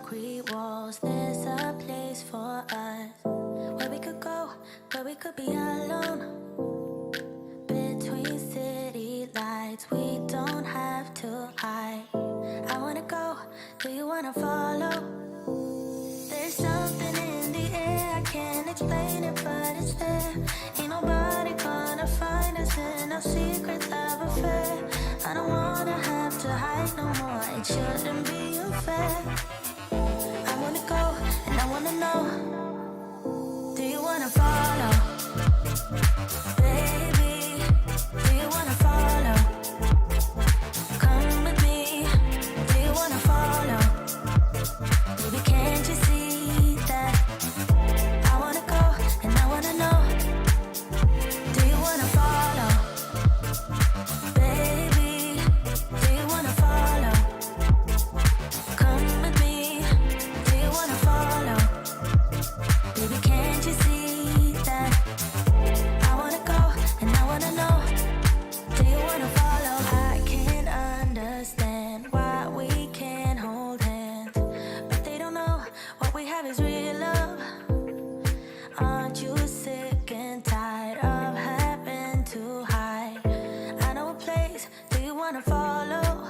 concrete walls. There's a place for us where we could go, where we could be alone. Between city lights, we don't have to hide. I wanna go, do you wanna follow? There's something in the air, I can't explain it, but it's there. Ain't nobody gonna find us in our secret love affair. I don't wanna have to hide no more, it shouldn't be unfair. I wanna go, and I wanna know, do you wanna follow? Baby, do you wanna follow? Come with me, do you wanna follow? Baby, can't you see that? I wanna go, and I wanna know, do you wanna follow? Baby, do you wanna follow? Come with me, do you wanna follow? Baby, can't you see that? I wanna go, and I wanna know, do you wanna follow? I can't understand why we can't hold hands, but they don't know what we have is real love. Aren't you sick and tired of having to hide? I know a place, do you wanna follow?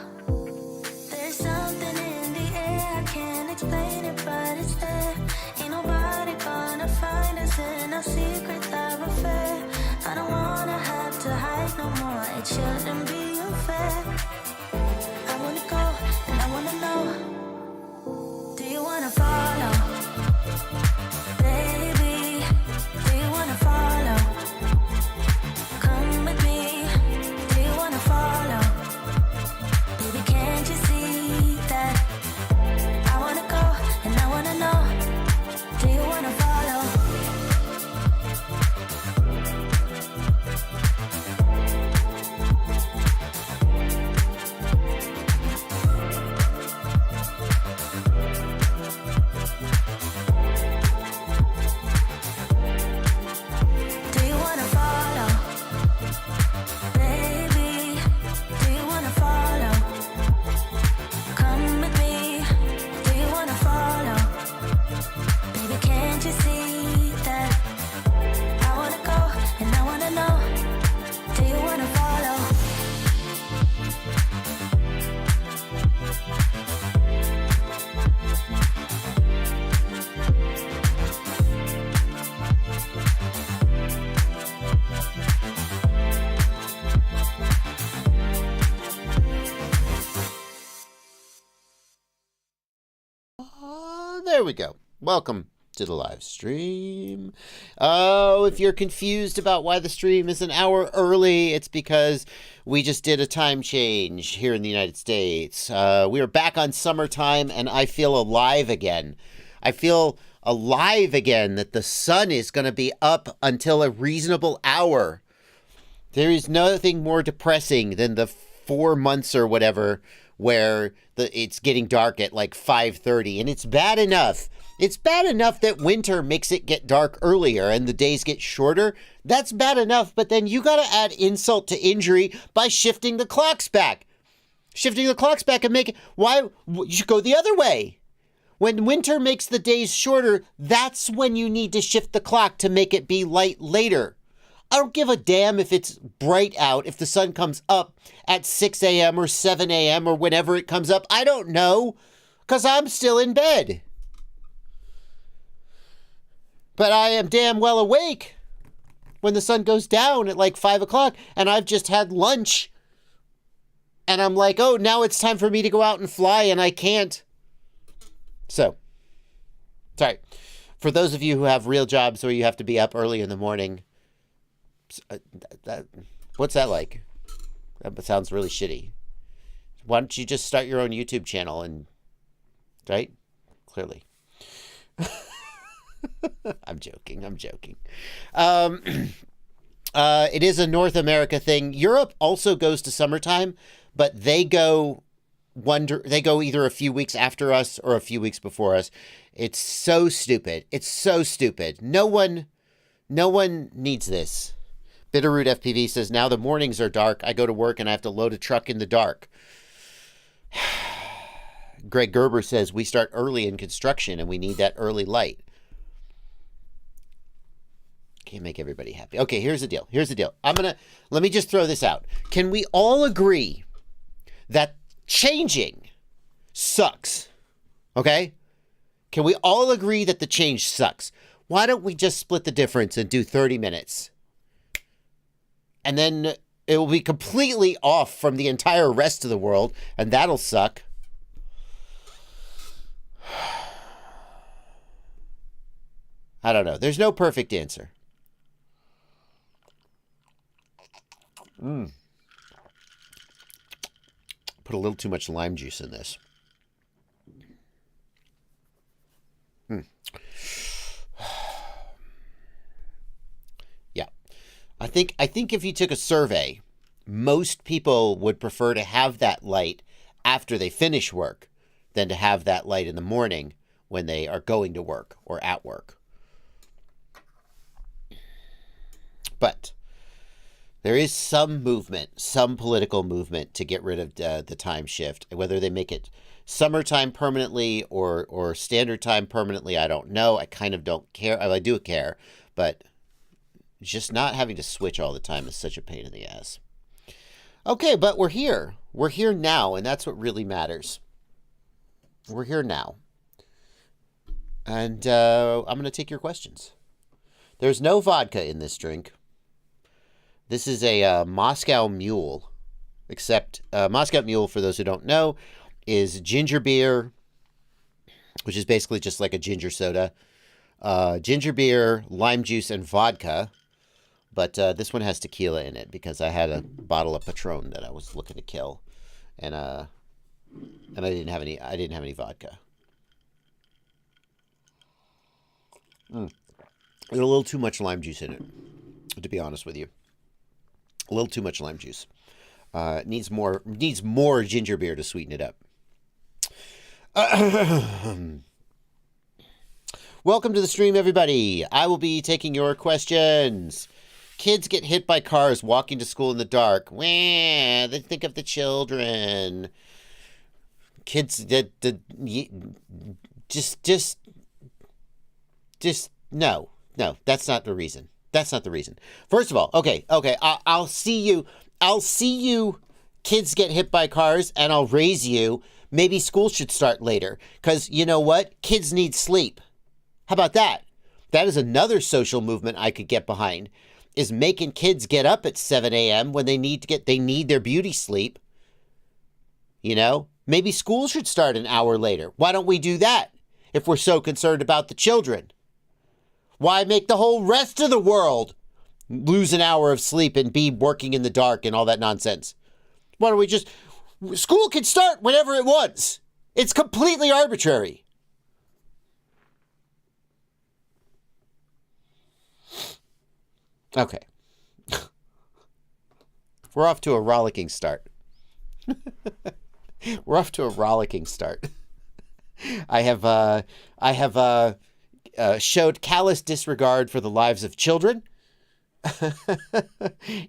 There's something in the air, I can't explain it, but it's there. Ain't nobody gonna find us in our secret love affair. I don't wanna have to hide no more, it shouldn't be unfair. I wanna go, and I wanna know, do you wanna follow? Baby, do you wanna follow? Come with me, do you wanna follow? Baby, can't you see that? I wanna go, and I wanna know, do you wanna follow? Do you wanna follow? Baby, do you wanna follow? Come with me, do you wanna follow? Baby, can't you see that? I wanna go, and I wanna know, do you wanna follow? There we go. Welcome to the live stream. Oh, if you're confused about why the stream is an hour early, it's because we just did a time change here in the United States. We are back on summertime, and I feel alive again. I feel alive again that the sun is going to be up until a reasonable hour. There is nothing more depressing than the 4 months or whatever where it's getting dark at like 5:30, and it's bad enough. It's bad enough that winter makes it get dark earlier and the days get shorter. That's bad enough, but then you got to add insult to injury by shifting the clocks back. Shifting the clocks back and make it... Why? You should go the other way. When winter makes the days shorter, that's when you need to shift the clock to make it be light later. I don't give a damn if it's bright out, if the sun comes up at 6 a.m. or 7 a.m. or whenever it comes up. I don't know, because I'm still in bed. But I am damn well awake when the sun goes down at like 5 o'clock, and I've just had lunch. And I'm like, oh, now it's time for me to go out and fly, and I can't. So, sorry. For those of you who have real jobs where you have to be up early in the morning, what's that like? That sounds really shitty. Why don't you just start your own YouTube channel and, right? Clearly. I'm joking. It is a North America thing. Europe also goes to summertime, but they go either a few weeks after us or a few weeks before us. It's so stupid. No one needs this. Bitterroot FPV says, now the mornings are dark. I go to work and I have to load a truck in the dark. Greg Gerber says we start early in construction and we need that early light. Can't make everybody happy. Okay, here's the deal. Let me just throw this out. Can we all agree that changing sucks? Okay? Can we all agree that the change sucks? Why don't we just split the difference and do 30 minutes? And then it will be completely off from the entire rest of the world, and that'll suck. I don't know. There's no perfect answer. Put a little too much lime juice in this. Yeah. I think if you took a survey, most people would prefer to have that light after they finish work than to have that light in the morning when they are going to work or at work. But there is some movement, some political movement to get rid of the time shift. Whether they make it summertime permanently or standard time permanently, I don't know. I kind of don't care. I do care, but just not having to switch all the time is such a pain in the ass. Okay, but we're here. We're here now, and that's what really matters. We're here now. And I'm going to take your questions. There's no vodka in this drink. This is a Moscow Mule, except Moscow Mule, for those who don't know, is ginger beer, which is basically just like a ginger soda, ginger beer, lime juice, and vodka. But this one has tequila in it because I had a bottle of Patron that I was looking to kill, and I didn't have any. I didn't have any vodka. There's a little too much lime juice in it, to be honest with you. A little too much lime juice. It needs more ginger beer to sweeten it up. Welcome to the stream, everybody. I will be taking your questions. Kids get hit by cars walking to school in the dark. Wah, they think of the children. Kids just no, that's not the reason. That's not the reason. First of all, okay, I'll see you kids get hit by cars, and I'll raise you. Maybe school should start later, because you know what? Kids need sleep. How about that? That is another social movement I could get behind, is making kids get up at 7 a.m. when they need their beauty sleep. You know? Maybe school should start an hour later. Why don't we do that if we're so concerned about the children? Why make the whole rest of the world lose an hour of sleep and be working in the dark and all that nonsense? Why don't we just... School can start whenever it wants. It's completely arbitrary. Okay. We're off to a rollicking start. We're off to a rollicking start. I have showed callous disregard for the lives of children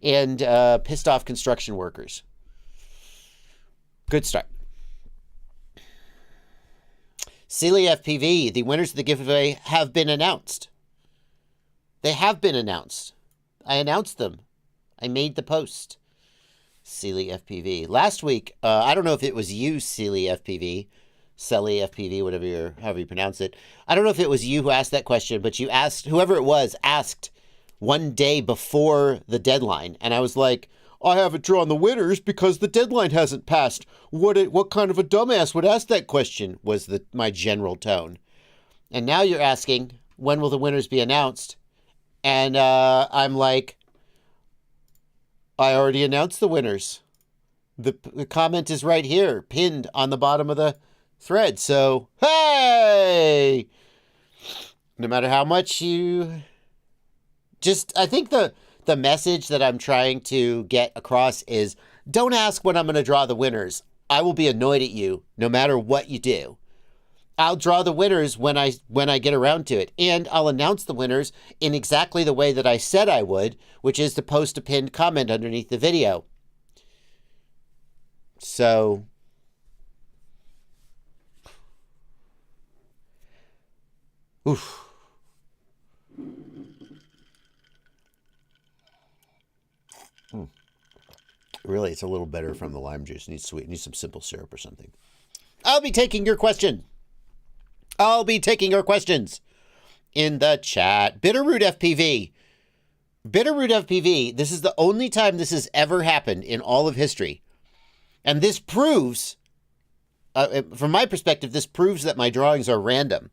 and pissed off construction workers. Good start. Sealy FPV, the winners of the giveaway have been announced. They have been announced. I announced them. I made the post. Sealy FPV. Last week, I don't know if it was you, Sealy FPV, Selly FPV, however you pronounce it. I don't know if it was you who asked that question, but you asked, whoever it was, asked one day before the deadline. And I was like, I haven't drawn the winners because the deadline hasn't passed. What kind of a dumbass would ask that question, was my general tone. And now you're asking, when will the winners be announced? And I'm like, I already announced the winners. The comment is right here, pinned on the bottom of the thread. So, hey! No matter how much you... I think the message that I'm trying to get across is, don't ask when I'm going to draw the winners. I will be annoyed at you no matter what you do. I'll draw the winners when I get around to it. And I'll announce the winners in exactly the way that I said I would, which is to post a pinned comment underneath the video. So, Oof. Really, it's a little better from the lime juice. It needs sweet. It needs some simple syrup or something. I'll be taking your question. I'll be taking your questions in the chat. Bitterroot FPV. Bitterroot FPV. This is the only time this has ever happened in all of history. And this proves, from my perspective, this proves that my drawings are random.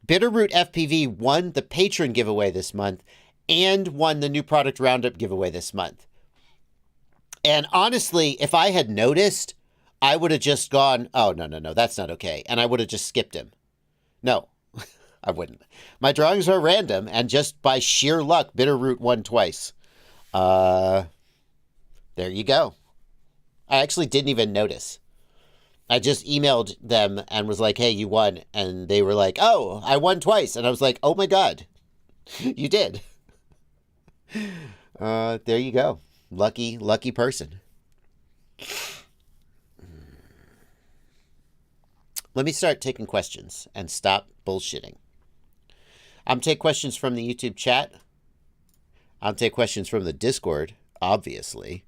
Bitterroot FPV won the patron giveaway this month and won the new product roundup giveaway this month. And honestly, if I had noticed, I would have just gone, oh, no, that's not okay. And I would have just skipped him. No, I wouldn't. My drawings are random, and just by sheer luck, Bitterroot won twice. There you go. I actually didn't even notice. I just emailed them and was like, hey, you won. And they were like, oh, I won twice. And I was like, oh my God, you did. There you go. Lucky person. Let me start taking questions and stop bullshitting. I'm take questions from the YouTube chat. I'll take questions from the Discord, obviously.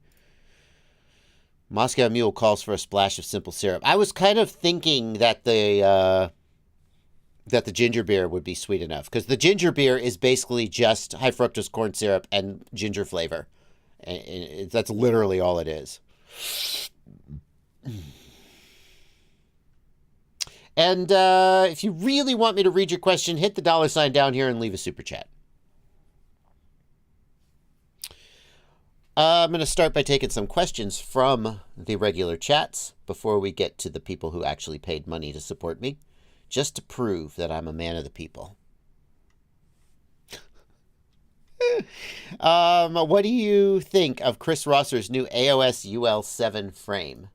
Moscow Mule calls for a splash of simple syrup. I was kind of thinking that the ginger beer would be sweet enough, because the ginger beer is basically just high fructose corn syrup and ginger flavor. And that's literally all it is. And if you really want me to read your question, hit the $ down here and leave a super chat. I'm going to start by taking some questions from the regular chats before we get to the people who actually paid money to support me, just to prove that I'm a man of the people. What do you think of Chris Rosser's new AOS UL7 frame?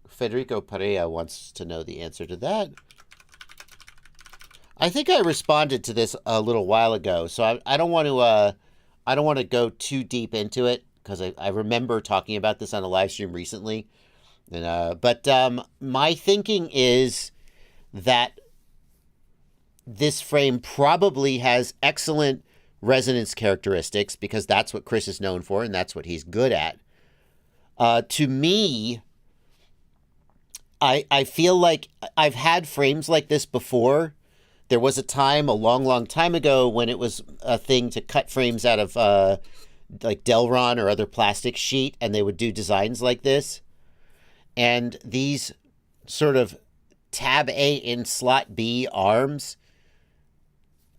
Federico Perea wants to know the answer to that. I think I responded to this a little while ago, so I don't want to go too deep into it, because I remember talking about this on a live stream recently. And but my thinking is that this frame probably has excellent resonance characteristics, because that's what Chris is known for and that's what he's good at. To me, I feel like I've had frames like this before. There was a time, a long time ago, when it was a thing to cut frames out of like Delron or other plastic sheet, and they would do designs like this. And these sort of tab A in slot B arms,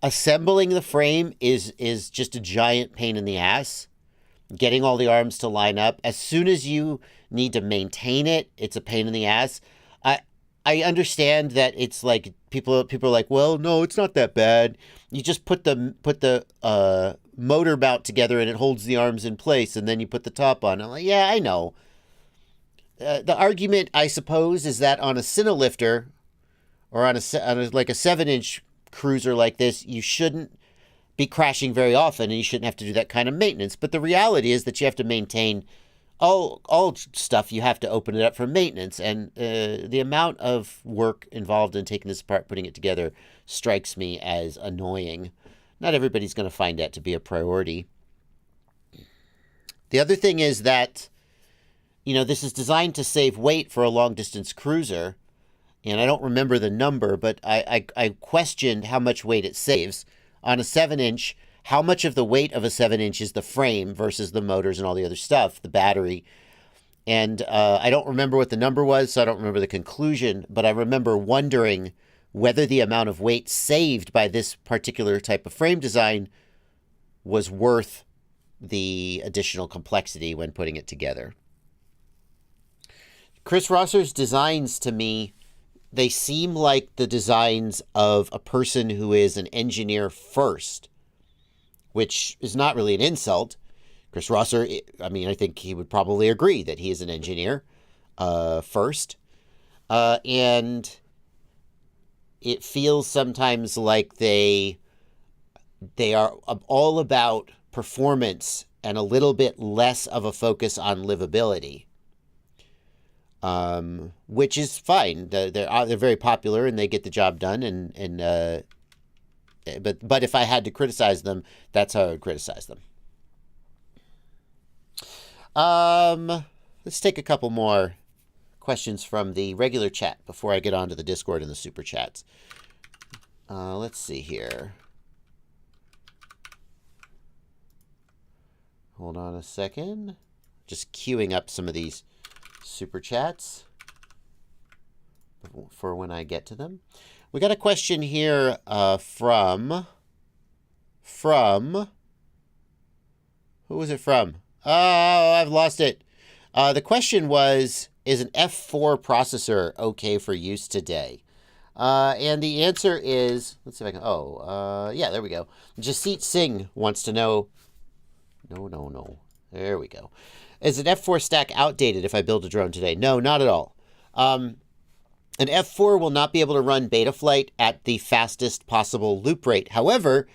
assembling the frame is just a giant pain in the ass. Getting all the arms to line up. As soon as you need to maintain it, it's a pain in the ass. I understand that it's like people are like, well, no, it's not that bad. You just put the motor mount together and it holds the arms in place, and then you put the top on. I'm like, yeah, I know. The argument, I suppose, is that on a Cinelifter or on like a 7-inch cruiser like this, you shouldn't be crashing very often, and you shouldn't have to do that kind of maintenance. But the reality is that you have to maintain all stuff. You have to open it up for maintenance, and the amount of work involved in taking this apart, putting it together, strikes me as annoying. Not everybody's going to find that to be a priority. The other thing is that, this is designed to save weight for a long-distance cruiser, and I don't remember the number, but I questioned how much weight it saves. On a 7-inch, how much of the weight of a 7-inch is the frame versus the motors and all the other stuff, the battery. And I don't remember what the number was, so I don't remember the conclusion, but I remember wondering whether the amount of weight saved by this particular type of frame design was worth the additional complexity when putting it together. Chris Rosser's designs, to me, they seem like the designs of a person who is an engineer first, which is not really an insult. Chris Rosser, I think he would probably agree that he is an engineer first. And it feels sometimes like they are all about performance and a little bit less of a focus on livability. which is fine. They're very popular and they get the job done. But if I had to criticize them, that's how I would criticize them. Let's take a couple more questions from the regular chat before I get on to the Discord and the super chats. Let's see here. Hold on a second. Just queuing up some of these super chats for when I get to them. We got a question here from who was it from? Oh, I've lost it. The question was, is an F4 processor okay for use today? And the answer is, let's see if I can, yeah, there we go. Jasit Singh wants to know, no. There we go. Is an F4 stack outdated if I build a drone today? No, not at all. An F4 will not be able to run Betaflight at the fastest possible loop rate. However,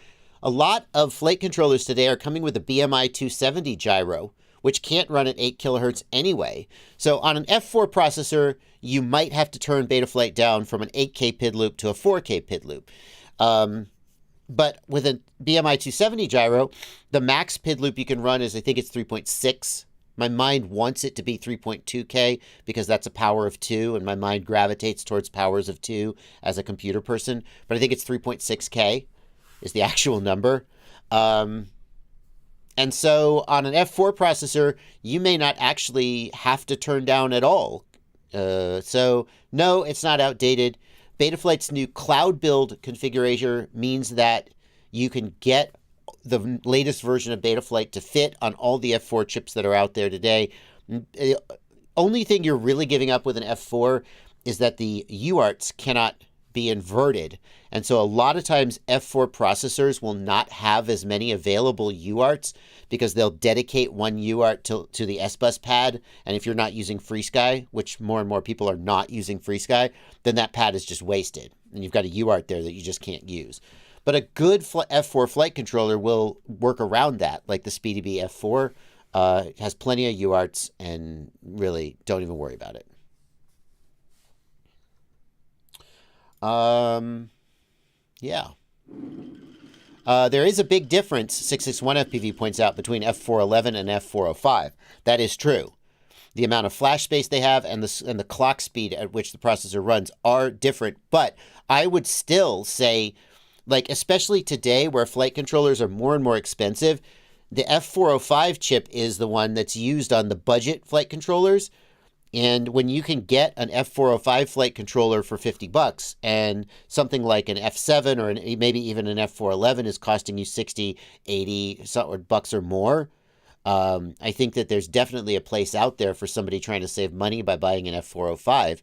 a lot of flight controllers today are coming with a BMI 270 gyro, which can't run at 8 kilohertz anyway. So on an F4 processor, you might have to turn Betaflight down from an 8K PID loop to a 4K PID loop. But with a BMI 270 gyro, the max PID loop you can run is, I think it's 3.6. My mind wants it to be 3.2K because that's a power of 2, and my mind gravitates towards powers of 2 as a computer person. But I think it's 3.6K is the actual number. And so on an F4 processor, you may not actually have to turn down at all. So no, it's not outdated. Betaflight's new cloud build configurator means that you can get the latest version of Betaflight to fit on all the F4 chips that are out there today. The only thing you're really giving up with an F4 is that the UARTs cannot be inverted. And so a lot of times F4 processors will not have as many available UARTs because they'll dedicate one UART to the SBus pad. And if you're not using FreeSky, which more and more people are not using FreeSky, then that pad is just wasted. And you've got a UART there that you just can't use. But a good F4 flight controller will work around that, like the SpeedyBee F4 has plenty of UARTs, and really don't even worry about it. Yeah. There is a big difference, 661FPV points out, between F411 and F405. That is true. The amount of flash space they have and the clock speed at which the processor runs are different. But I would still say, like, especially today where flight controllers are more and more expensive, the F405 chip is the one that's used on the budget flight controllers. And when you can get an F405 flight controller for $50 and something like an F7 or maybe even an F411 is costing you 60, 80 bucks or more, I think that there's definitely a place out there for somebody trying to save money by buying an F405.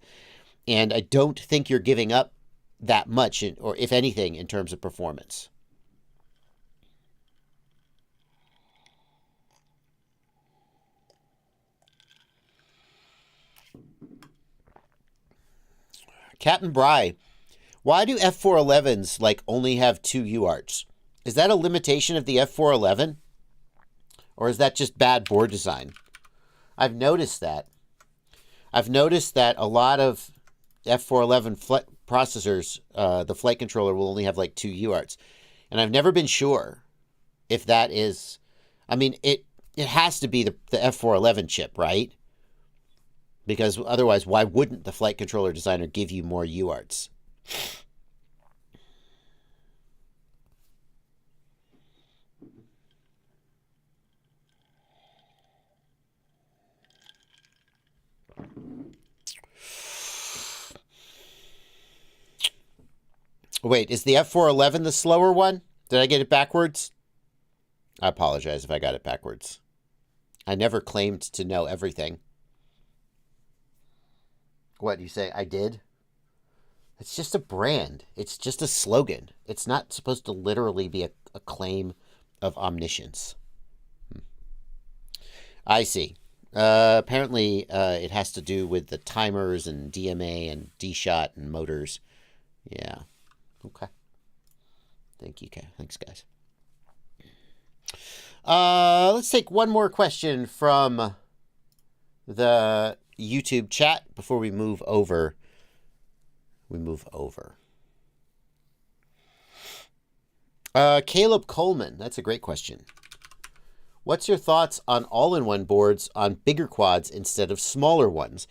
And I don't think you're giving up that much, or if anything, in terms of performance. Captain Bry, why do F411s like only have 2 UARTs? Is that a limitation of the F411? Or is that just bad board design? I've noticed that. I've noticed that a lot of F411 processors, the flight controller will only have like 2 UARTs. And I've never been sure if that is... I mean, it has to be the F411 chip, right? Because otherwise, why wouldn't the flight controller designer give you more UARTs? Wait, is the F411 the slower one? Did I get it backwards? I apologize if I got it backwards. I never claimed to know everything. What, you say I did? It's just a brand. It's just a slogan. It's not supposed to literally be a claim of omniscience. I see. Apparently, it has to do with the timers and DMA and D-Shot and motors. Yeah. Okay. Thank you. Okay. Thanks, guys. Let's take one more question from the YouTube chat before we move over. Caleb Coleman, that's a great question. What's your thoughts on all-in-one boards on bigger quads instead of smaller ones?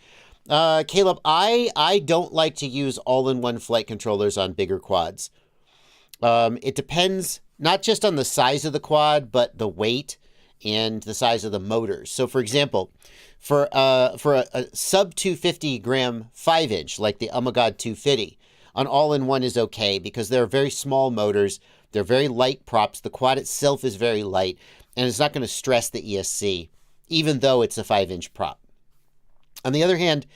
Caleb, I don't like to use all-in-one flight controllers on bigger quads. It depends not just on the size of the quad, but the weight and the size of the motors. So, for example, for a sub 250 gram 5-inch like the God 250, an all-in-one is okay because they're very small motors. They're very light props. The quad itself is very light, and it's not going to stress the ESC, even though it's a 5-inch prop. On the other hand,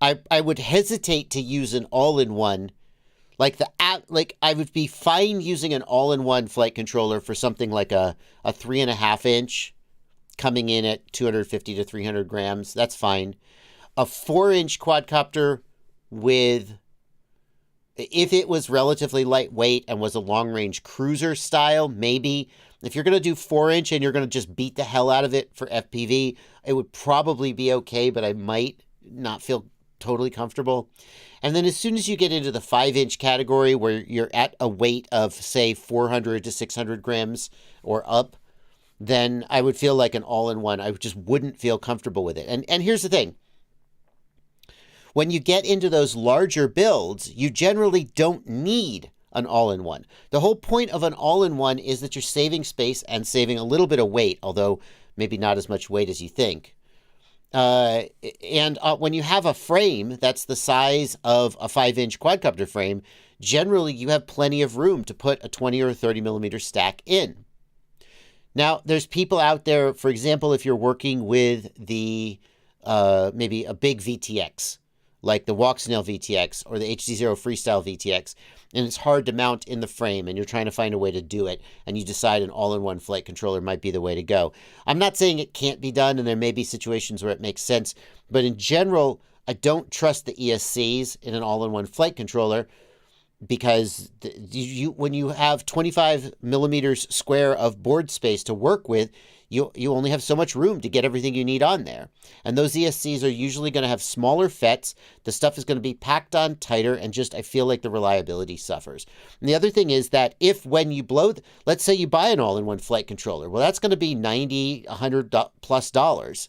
I would hesitate to use an all-in-one. I would be fine using an all-in-one flight controller for something like a 3.5-inch coming in at 250 to 300 grams. That's fine. A 4-inch quadcopter if it was relatively lightweight and was a long-range cruiser style, maybe. If you're going to do 4-inch and you're going to just beat the hell out of it for FPV, it would probably be okay, but I might not feel totally comfortable. And then as soon as you get into the 5-inch category where you're at a weight of, say, 400 to 600 grams or up, then I would feel like an all-in-one. I just wouldn't feel comfortable with it. And here's the thing. When you get into those larger builds, you generally don't need an all-in-one. The whole point of an all-in-one is that you're saving space and saving a little bit of weight, although maybe not as much weight as you think. When you have a frame that's the size of a 5-inch quadcopter frame, generally you have plenty of room to put a 20 or 30 millimeter stack in. Now, there's people out there, for example, if you're working with the maybe a big VTX, like the Walksnail VTX or the HD0 Freestyle VTX, and it's hard to mount in the frame, and you're trying to find a way to do it, and you decide an all-in-one flight controller might be the way to go. I'm not saying it can't be done, and there may be situations where it makes sense, but in general, I don't trust the ESCs in an all-in-one flight controller because when you have 25 millimeters square of board space to work with, you only have so much room to get everything you need on there. And those ESCs are usually going to have smaller FETs. The stuff is going to be packed on tighter, and I feel like the reliability suffers. And the other thing is that when you blow, let's say you buy an all-in-one flight controller, well, that's going to be $90, $100+.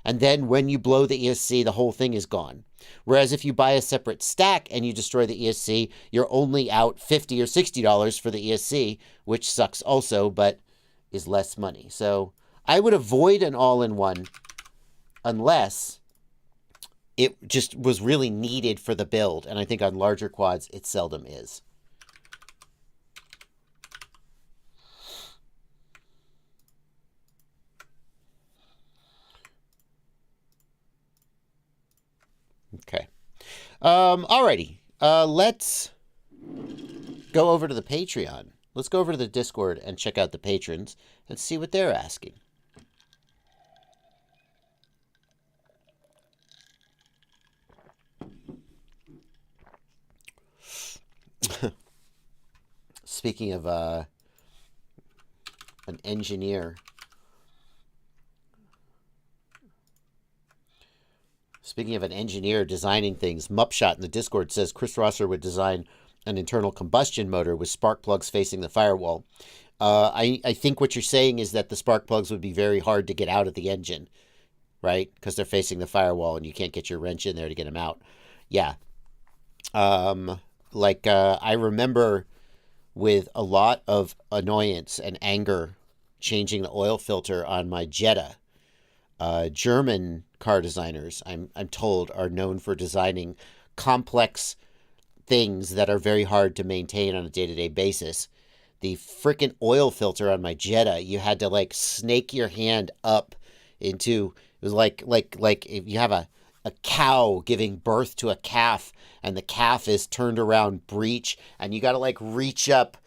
And then when you blow the ESC, the whole thing is gone. Whereas if you buy a separate stack and you destroy the ESC, you're only out $50 or $60 for the ESC, which sucks also, but is less money. So I would avoid an all-in-one unless it just was really needed for the build. And I think on larger quads, it seldom is. Okay. Alrighty. Let's go over to the Patreon. Let's go over to the Discord and check out the patrons and see what they're asking. Speaking of an engineer. Speaking of an engineer designing things, Mupshot in the Discord says Chris Rosser would design an internal combustion motor with spark plugs facing the firewall. I think what you're saying is that the spark plugs would be very hard to get out of the engine, right? Because they're facing the firewall and you can't get your wrench in there to get them out. Yeah. I remember with a lot of annoyance and anger changing the oil filter on my Jetta. German car designers, I'm told, are known for designing complex things that are very hard to maintain on a day-to-day basis. The frickin' oil filter on my Jetta, you had to snake your hand up into, it was like if you have a cow giving birth to a calf and the calf is turned around breech and you got to reach up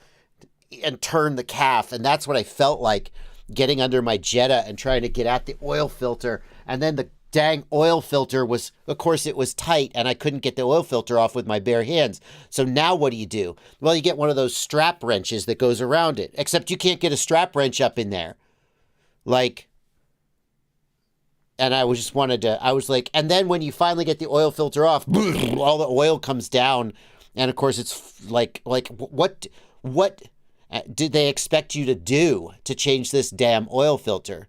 and turn the calf. And that's what I felt like getting under my Jetta and trying to get at the oil filter. And then the dang oil filter was, of course, it was tight and I couldn't get the oil filter off with my bare hands. So now what do? Well, you get one of those strap wrenches that goes around it, except you can't get a strap wrench up in there. And I was just wanted to, I was like, and then when you finally get the oil filter off, all the oil comes down. And of course it's like what did they expect you to do to change this damn oil filter?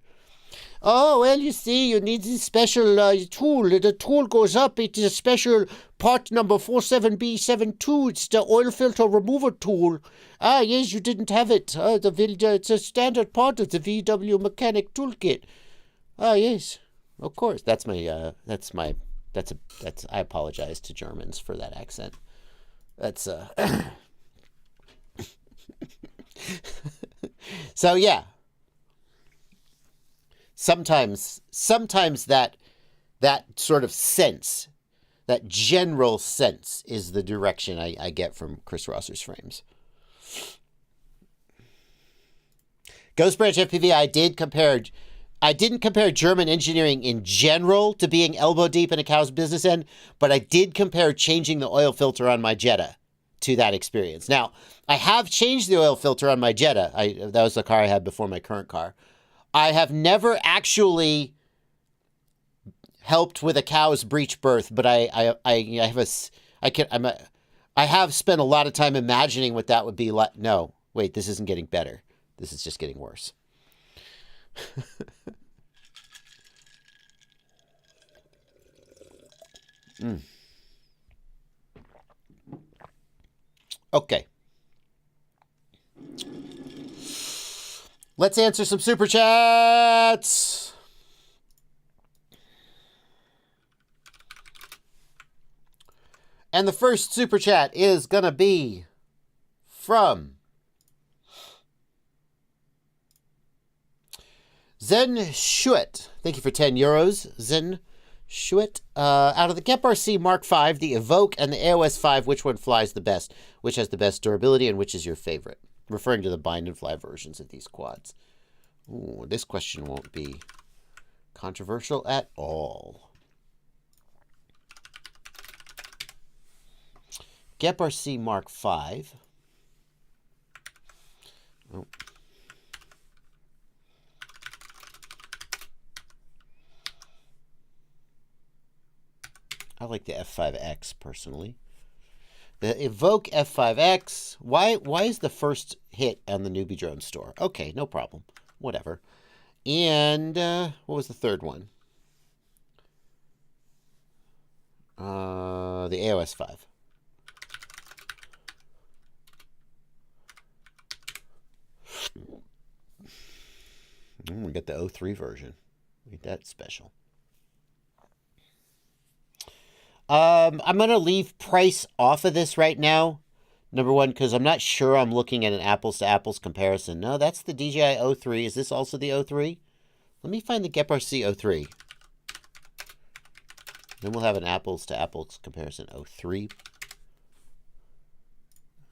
Oh, well, you see, you need this special tool. The tool goes up. It is a special part number 47B72. It's the oil filter remover tool. Ah, yes, you didn't have it. It's a standard part of the VW mechanic toolkit. Ah, yes, of course. I apologize to Germans for that accent. That's, so, yeah. Sometimes that sort of sense, that general sense, is the direction I get from Chris Rosser's frames. Ghost Branch FPV, I didn't compare German engineering in general to being elbow deep in a cow's business end, but I did compare changing the oil filter on my Jetta to that experience. Now, I have changed the oil filter on my Jetta. That was the car I had before my current car. I have never actually helped with a cow's breech birth, but I have spent a lot of time imagining what that would be like. No, wait, this isn't getting better. This is just getting worse. Okay. Let's answer some super chats. And the first super chat is going to be from Zen Shuet. Thank you for 10 euros, Zen Shuet. Out of the Gep RC Mark V, the Evoke, and the AOS 5, which one flies the best? Which has the best durability, and which is your favorite? Referring to the bind and fly versions of these quads. Ooh, this question won't be controversial at all. Gep RC Mark V. Oh. I like the F5X personally. The Evoke F5X. Why is the first hit on the Newbie Drone store? Okay, no problem. Whatever. And what was the third one? The AOS 5. We got the 03 version. Ain't that special. I'm going to leave price off of this right now. Number one, because I'm not sure I'm looking at an apples-to-apples comparison. No, that's the DJI 03. Is this also the 03? Let me find the Gep RC 03. Then we'll have an apples-to-apples comparison. 03.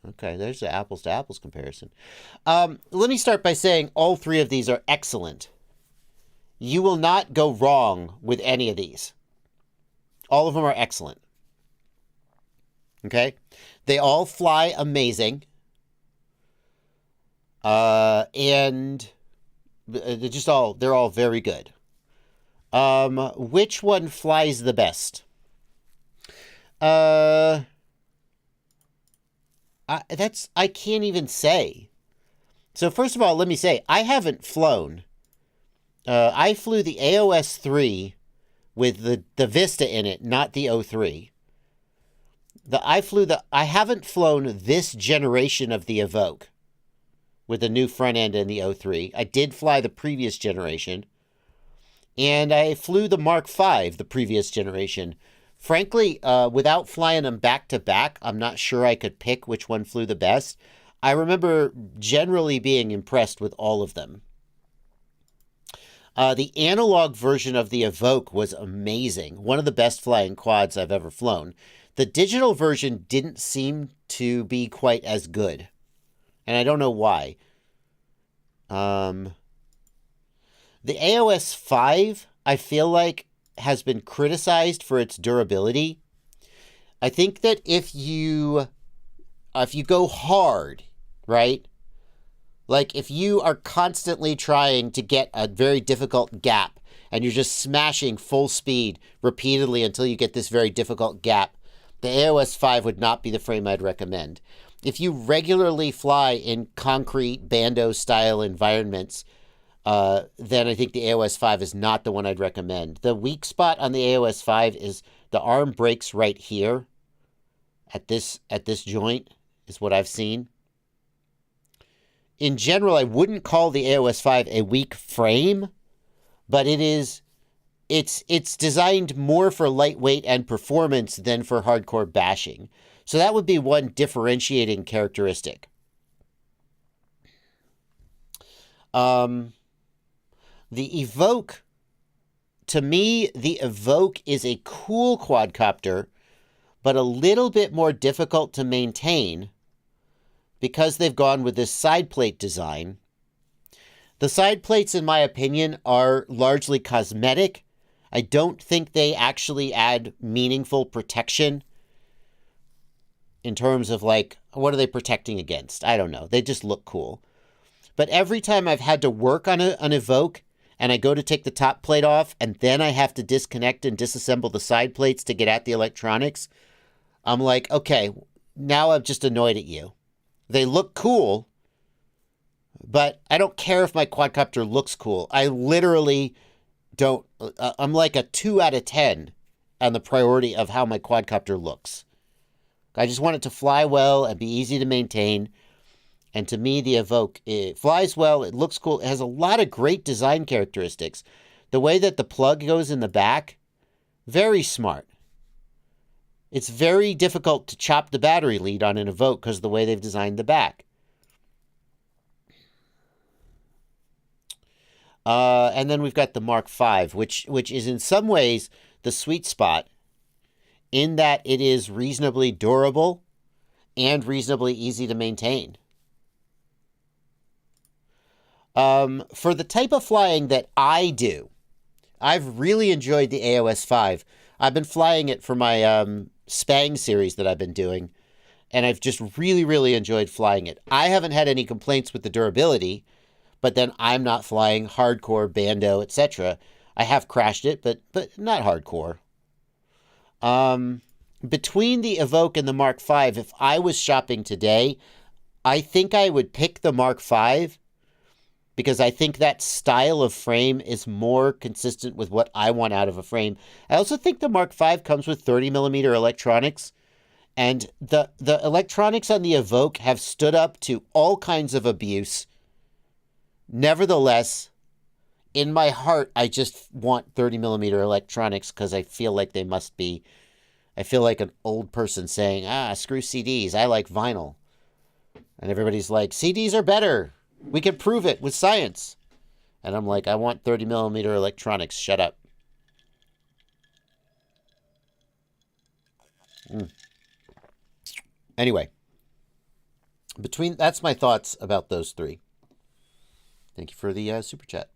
Okay, there's the apples-to-apples comparison. Let me start by saying all three of these are excellent. You will not go wrong with any of these. All of them are excellent. Okay? They all fly amazing. And they're all very good. Which one flies the best? I can't even say. So first of all, let me say, I haven't flown. I flew the AOS 3 with the Vista in it, not the 03. I haven't flown this generation of the Evoke with the new front end and the 03. I did fly the previous generation. And I flew the Mark V, the previous generation. Frankly, without flying them back to back, I'm not sure I could pick which one flew the best. I remember generally being impressed with all of them. The analog version of the Evoke was amazing. One of the best flying quads I've ever flown. The digital version didn't seem to be quite as good. And I don't know why. The AOS 5, I feel like, has been criticized for its durability. I think that if you go hard, right? Like if you are constantly trying to get a very difficult gap and you're just smashing full speed repeatedly until you get this very difficult gap, the AOS 5 would not be the frame I'd recommend. If you regularly fly in concrete bando-style environments, then I think the AOS 5 is not the one I'd recommend. The weak spot on the AOS 5 is the arm breaks right here at this joint, is what I've seen. In general, I wouldn't call the AOS 5 a weak frame, but it's designed more for lightweight and performance than for hardcore bashing. So that would be one differentiating characteristic. The Evoke, to me, the Evoke is a cool quadcopter, but a little bit more difficult to maintain because they've gone with this side plate design. The side plates, in my opinion, are largely cosmetic. I don't think they actually add meaningful protection in terms of, like, what are they protecting against? I don't know. They just look cool. But every time I've had to work on an Evoke and I go to take the top plate off and then I have to disconnect and disassemble the side plates to get at the electronics, I'm like, okay, now I'm just annoyed at you. They look cool, but I don't care if my quadcopter looks cool. I literally don't. I'm like a 2 out of 10 on the priority of how my quadcopter looks. I just want it to fly well and be easy to maintain. And to me, the Evoke, it flies well, it looks cool, it has a lot of great design characteristics. The way that the plug goes in the back, very smart. It's very difficult to chop the battery lead on an Evoke because of the way they've designed the back. And then we've got the Mark V, which is in some ways the sweet spot in that it is reasonably durable and reasonably easy to maintain. For the type of flying that I do, I've really enjoyed the AOS 5. I've been flying it for my Spang series that I've been doing, and I've just really, really enjoyed flying it. I haven't had any complaints with the durability, but then I'm not flying hardcore, bando, etc. I have crashed it, but not hardcore. Between the Evoke and the Mark V, if I was shopping today, I think I would pick the Mark V because I think that style of frame is more consistent with what I want out of a frame. I also think the Mark V comes with 30mm electronics, and the electronics on the Evoke have stood up to all kinds of abuse. Nevertheless, in my heart, I just want 30mm electronics because I feel like they must be. I feel like an old person saying, screw CDs, I like vinyl. And everybody's like, CDs are better. We can prove it with science. And I'm like, I want 30mm electronics. Shut up. Anyway, that's my thoughts about those three. Thank you for the super chat.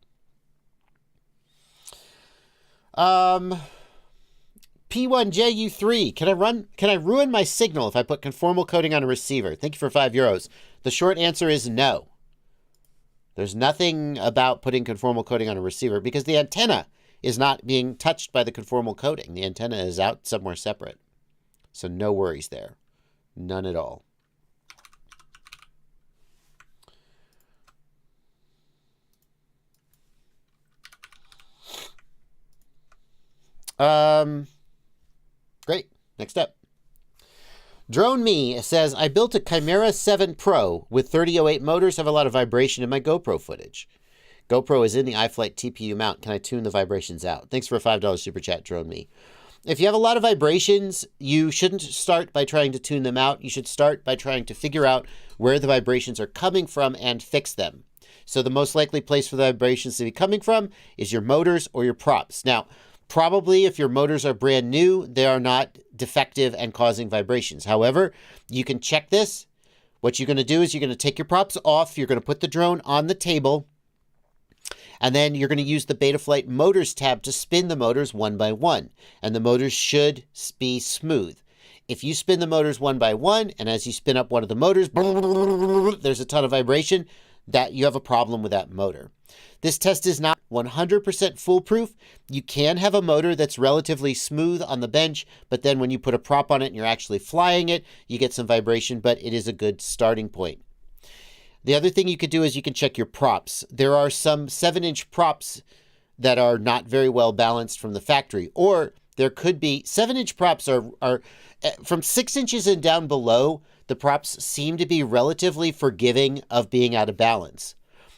P1JU3, can I ruin my signal if I put conformal coding on a receiver? Thank you for €5. The short answer is no. There's nothing about putting conformal coding on a receiver because the antenna is not being touched by the conformal coding. The antenna is out somewhere separate. So no worries there. None at all. Great. Next up. Drone Me says, I built a Chimera 7 Pro with 3008 motors, have a lot of vibration in my GoPro footage. GoPro is in the iFlight TPU mount. Can I tune the vibrations out? Thanks for a $5 super chat, Drone Me. If you have a lot of vibrations, you shouldn't start by trying to tune them out. You should start by trying to figure out where the vibrations are coming from and fix them. So the most likely place for the vibrations to be coming from is your motors or your props. Now, probably if your motors are brand new, they are not defective and causing vibrations. However, you can check this. What you're going to do is you're going to take your props off. You're going to put the drone on the table. And then you're going to use the Betaflight Motors tab to spin the motors one by one. And the motors should be smooth. If you spin the motors one by one, and as you spin up one of the motors, there's a ton of vibration, that you have a problem with that motor. This test is not 100% foolproof. You can have a motor that's relatively smooth on the bench, but then when you put a prop on it and you're actually flying it, you get some vibration, but it is a good starting point. The other thing you could do is you can check your props. There are some 7-inch props that are not very well balanced from the factory, or there could be 7-inch props are from 6 inches and down below. The props seem to be relatively forgiving of being out of balance.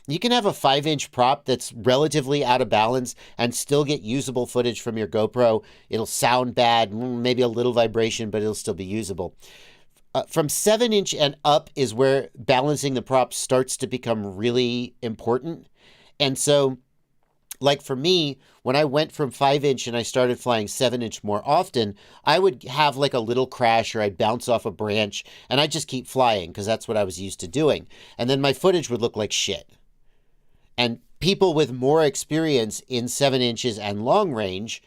You can have a 5-inch prop that's relatively out of balance and still get usable footage from your GoPro. It'll sound bad, maybe a little vibration, but it'll still be usable. From 7-inch and up is where balancing the prop starts to become really important. And so, like for me, when I went from 5-inch and I started flying 7-inch more often, I would have like a little crash or I'd bounce off a branch and I'd just keep flying because that's what I was used to doing. And then my footage would look like shit. And people with more experience in 7 inches and long range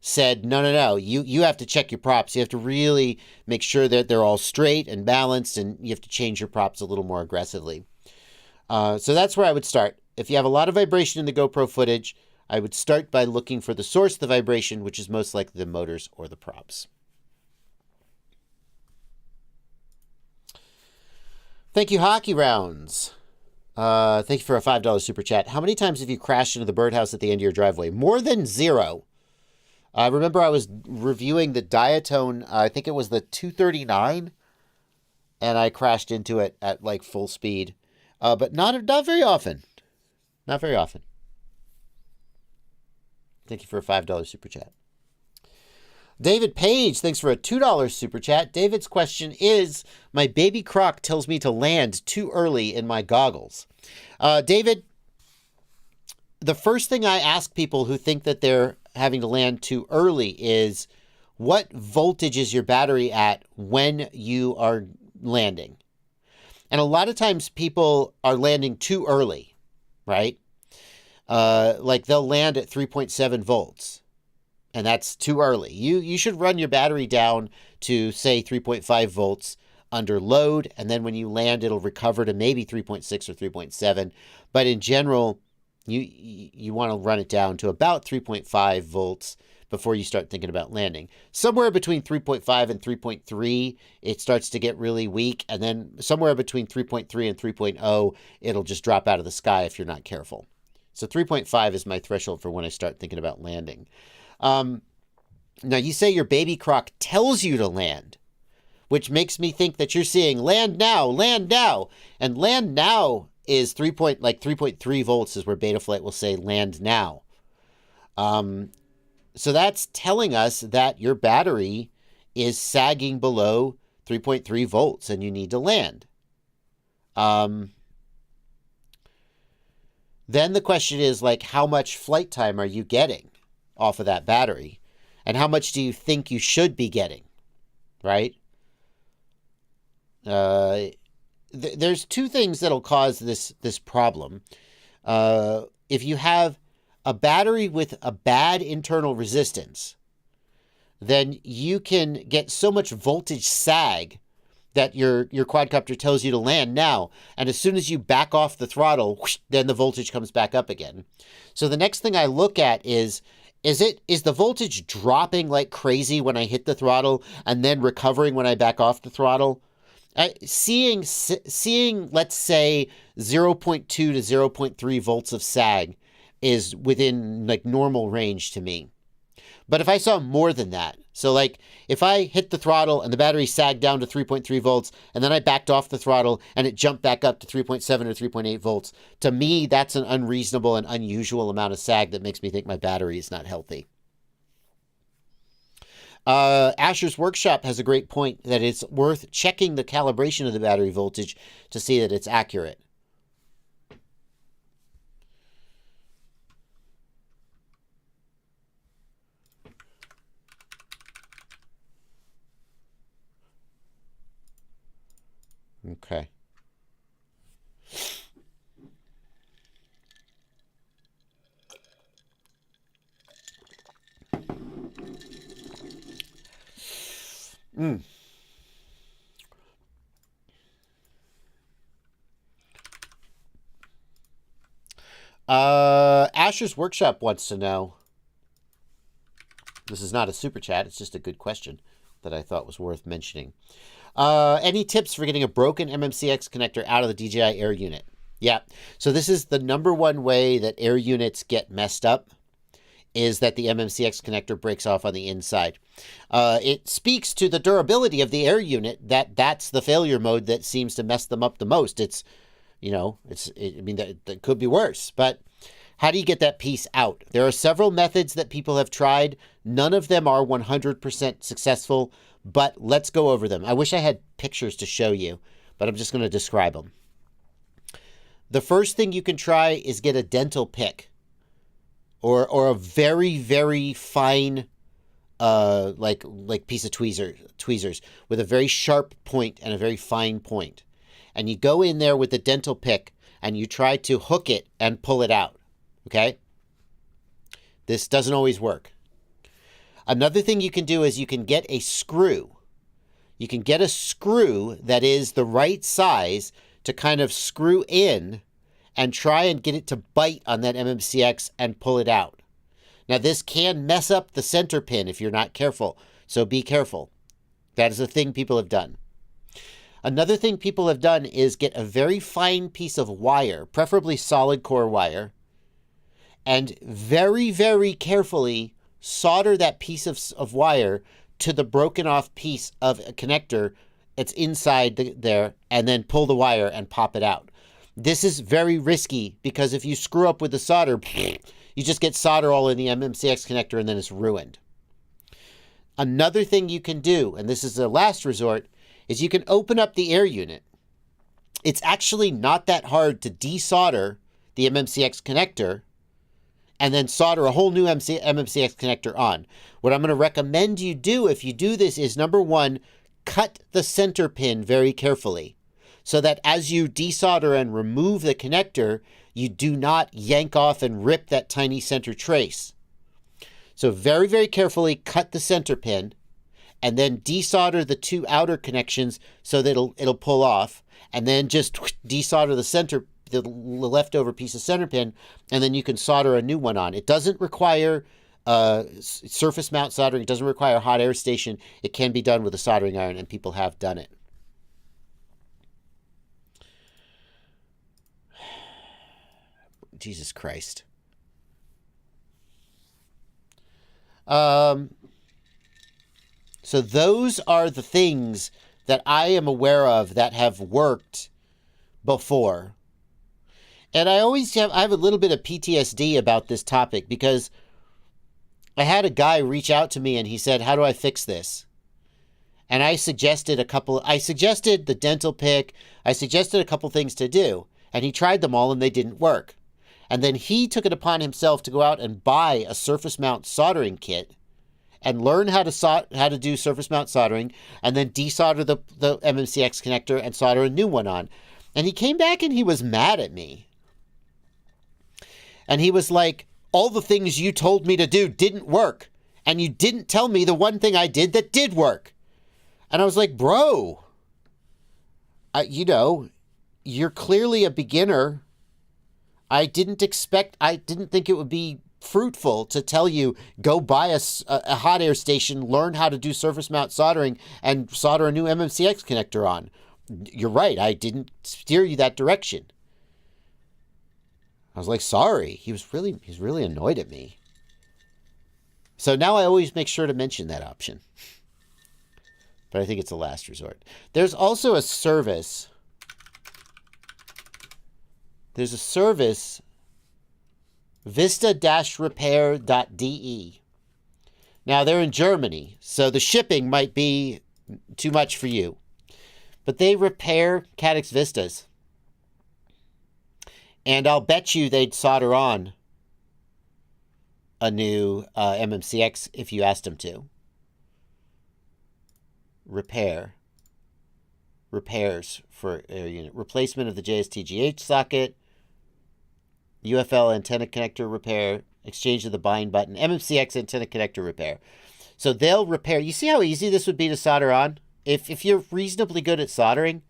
said, no, you have to check your props. You have to really make sure that they're all straight and balanced, and you have to change your props a little more aggressively. So that's where I would start. If you have a lot of vibration in the GoPro footage, I would start by looking for the source of the vibration, which is most likely the motors or the props. Thank you, Hockey Rounds. Thank you for a $5 super chat. How many times have you crashed into the birdhouse at the end of your driveway? More than 0. I remember I was reviewing the Diatone, I think it was the 239, and I crashed into it at like full speed. But not very often. Not very often. Thank you for a $5 super chat. David Page, thanks for a $2 super chat. David's question is, my baby croc tells me to land too early in my goggles. David, the first thing I ask people who think that they're having to land too early is, what voltage is your battery at when you are landing? And a lot of times people are landing too early, right? Like they'll land at 3.7 volts. And that's too early. You should run your battery down to, say, 3.5 volts under load, and then when you land, it'll recover to maybe 3.6 or 3.7. But in general, you want to run it down to about 3.5 volts before you start thinking about landing. Somewhere between 3.5 and 3.3, it starts to get really weak, and then somewhere between 3.3 and 3.0, it'll just drop out of the sky if you're not careful. So 3.5 is my threshold for when I start thinking about landing. Now, you say your baby croc tells you to land, which makes me think that you're seeing land now, and land now is 3.3 volts is where Betaflight will say land now. So that's telling us that your battery is sagging below 3.3 volts and you need to land. Then the question is, like, how much flight time are you getting off of that battery? And how much do you think you should be getting, right? There's two things that'll cause this problem. If you have a battery with a bad internal resistance, then you can get so much voltage sag that your quadcopter tells you to land now. And as soon as you back off the throttle, whoosh, then the voltage comes back up again. So the next thing I look at is the voltage dropping like crazy when I hit the throttle and then recovering when I back off the throttle? Seeing, let's say, 0.2 to 0.3 volts of sag is within like normal range to me. But if I saw more than that, so like if I hit the throttle and the battery sagged down to 3.3 volts and then I backed off the throttle and it jumped back up to 3.7 or 3.8 volts, to me, that's an unreasonable and unusual amount of sag that makes me think my battery is not healthy. Asher's Workshop has a great point that it's worth checking the calibration of the battery voltage to see that it's accurate. Okay. Asher's Workshop wants to know. This is not a super chat. It's just a good question that I thought was worth mentioning. Any tips for getting a broken mmcx connector out of the DJI Air unit? Yeah. So this is the number one way that Air units get messed up, is that the mmcx connector breaks off on the inside. It speaks to the durability of the Air unit that's the failure mode that seems to mess them up the most. It's, you know, that could be worse, but how do you get that piece out? There are several methods that people have tried. None of them are 100% successful, but let's go over them. I wish I had pictures to show you, but I'm just going to describe them. The first thing you can try is get a dental pick or a very, very fine, like piece of tweezers with a very sharp point and a very fine point. And you go in there with the dental pick and you try to hook it and pull it out. Okay? This doesn't always work. Another thing you can do is you can get a screw. You can get a screw that is the right size to kind of screw in and try and get it to bite on that mmcx and pull it out. Now, this can mess up the center pin if you're not careful, so be careful. That is a thing people have done. Another thing people have done is get a very fine piece of wire, preferably solid core wire, and very, very carefully solder that piece of wire to the broken off piece of a connector that's inside there, and then pull the wire and pop it out. This is very risky because if you screw up with the solder, you just get solder all in the mmcx connector and then it's ruined. Another thing you can do, and this is the last resort, is you can open up the Air unit. It's actually not that hard to desolder the mmcx connector and then solder a whole new mmcx connector on. What I'm going to recommend you do if you do this is, number one, cut the center pin very carefully so that as you desolder and remove the connector, you do not yank off and rip that tiny center trace. So very, very carefully cut the center pin and then desolder the two outer connections so that it'll pull off, and then just desolder the leftover piece of center pin, and then you can solder a new one on. It doesn't require surface mount soldering. It doesn't require a hot air station. It can be done with a soldering iron, and people have done it. Jesus Christ. So those are the things that I am aware of that have worked before. And I have a little bit of PTSD about this topic because I had a guy reach out to me and he said, how do I fix this? And I suggested the dental pick. I suggested a couple things to do, and he tried them all and they didn't work. And then he took it upon himself to go out and buy a surface mount soldering kit and learn how to do surface mount soldering, and then desolder the mmcx connector and solder a new one on. And he came back and he was mad at me. And he was like, all the things you told me to do didn't work. And you didn't tell me the one thing I did that did work. And I was like, bro, you're clearly a beginner. I didn't think it would be fruitful to tell you, go buy a hot air station, learn how to do surface mount soldering, and solder a new mmcx connector on. You're right, I didn't steer you that direction. I was like, sorry. He's really annoyed at me. So now I always make sure to mention that option. But I think it's a last resort. There's also a service. There's a service, vista-repair.de. Now, they're in Germany, so the shipping might be too much for you. But they repair Caddx Vistas. And I'll bet you they'd solder on a new mmcx if you asked them to. Repairs for Air unit. Replacement of the JST-GH socket. UFL antenna connector repair. Exchange of the bind button. mmcx antenna connector repair. So they'll repair. You see how easy this would be to solder on? If you're reasonably good at soldering,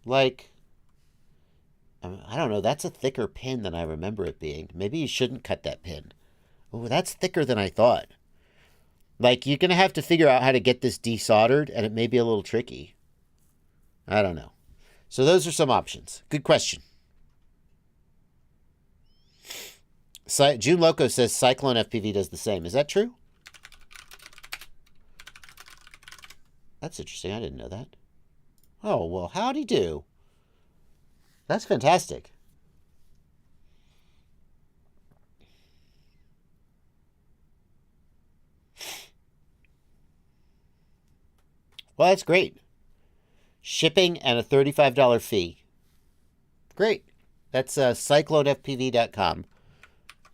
like, I don't know. That's a thicker pin than I remember it being. Maybe you shouldn't cut that pin. Oh, that's thicker than I thought. Like, you're going to have to figure out how to get this desoldered, and it may be a little tricky. I don't know. So those are some options. Good question. June Loco says Cyclone FPV does the same. Is that true? That's interesting. I didn't know that. Oh, well, howdy do. That's fantastic. Well, that's great. Shipping and a $35 fee. Great. That's cyclonefpv.com.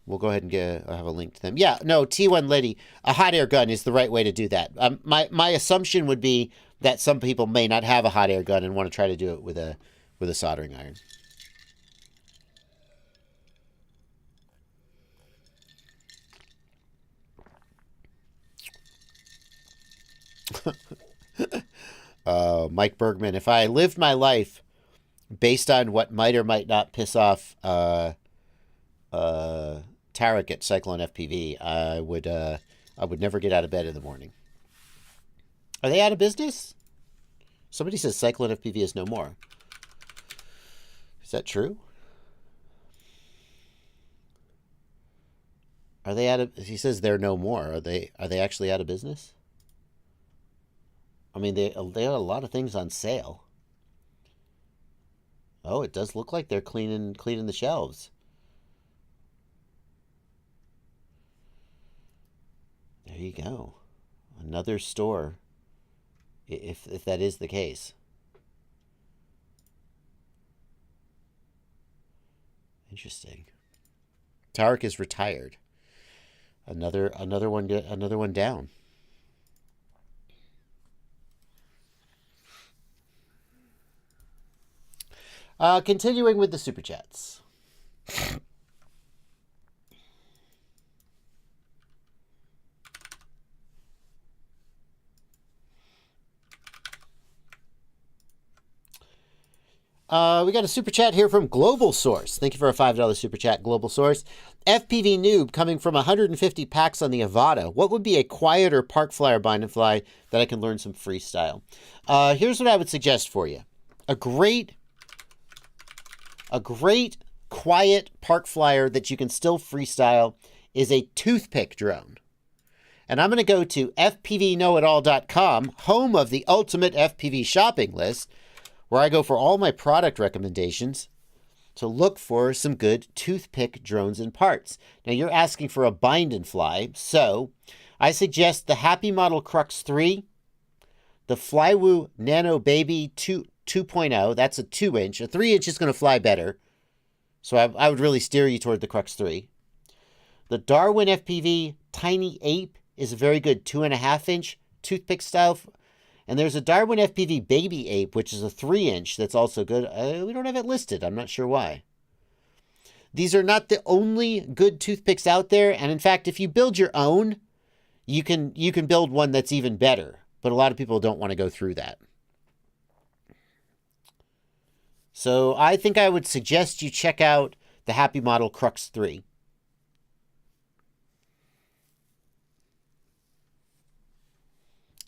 We'll go ahead and have a link to them. Yeah, no, T1 Liddy, a hot air gun is the right way to do that. My assumption would be that some people may not have a hot air gun and want to try to do it with a soldering iron. Mike Bergman, if I lived my life based on what might or might not piss off Tarek at Cyclone FPV, I would never get out of bed in the morning. Are they out of business? Somebody says Cyclone FPV is no more. Is that true? Are they out of? He says they're no more. Are they actually out of business? I mean, they have a lot of things on sale. Oh, it does look like they're cleaning the shelves. There you go. Another store. If that is the case. Interesting. Tarek is retired. Another one down. Continuing with the super chats. We got a super chat here from Global Source. Thank you for a $5 super chat, Global Source. FPV noob coming from 150 packs on the Avata. What would be a quieter park flyer bind and fly that I can learn some freestyle? Here's what I would suggest for you. A great quiet park flyer that you can still freestyle is a toothpick drone. And I'm going to go to fpvknowitall.com, home of the ultimate FPV shopping list, where I go for all my product recommendations to look for some good toothpick drones and parts. Now, you're asking for a bind and fly, so I suggest the Happy Model Crux 3, the Flywoo Nano Baby 2.0, that's a 2-inch. A 3-inch is going to fly better, so I would really steer you toward the Crux 3. The Darwin FPV Tiny Ape is a very good 2.5-inch toothpick style. And there's a Darwin FPV Baby Ape, which is a 3-inch that's also good. We don't have it listed. I'm not sure why. These are not the only good toothpicks out there. And in fact, if you build your own, you can build one that's even better. But a lot of people don't want to go through that. So I think I would suggest you check out the Happy Model Crux 3.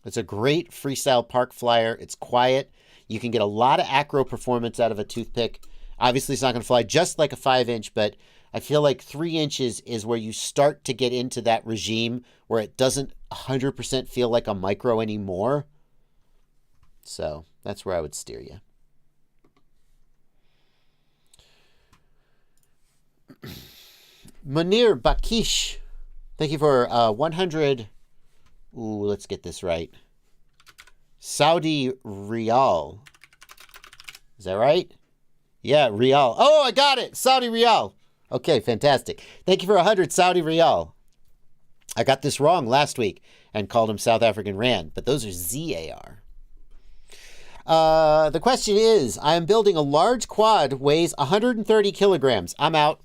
It's a great freestyle park flyer. It's quiet. You can get a lot of acro performance out of a toothpick. Obviously, it's not going to fly just like a 5-inch, but I feel like 3 inches is where you start to get into that regime where it doesn't 100% feel like a micro anymore. So that's where I would steer you. Munir Bakish, thank you for 100... Ooh, let's get this right. Saudi Riyal. Is that right? Yeah, Riyal. Oh, I got it. Saudi Riyal. Okay, fantastic. Thank you for 100 Saudi Riyal. I got this wrong last week and called him South African Rand, but those are ZAR. The question is, I am building a large quad, weighs 130 kilograms. I'm out.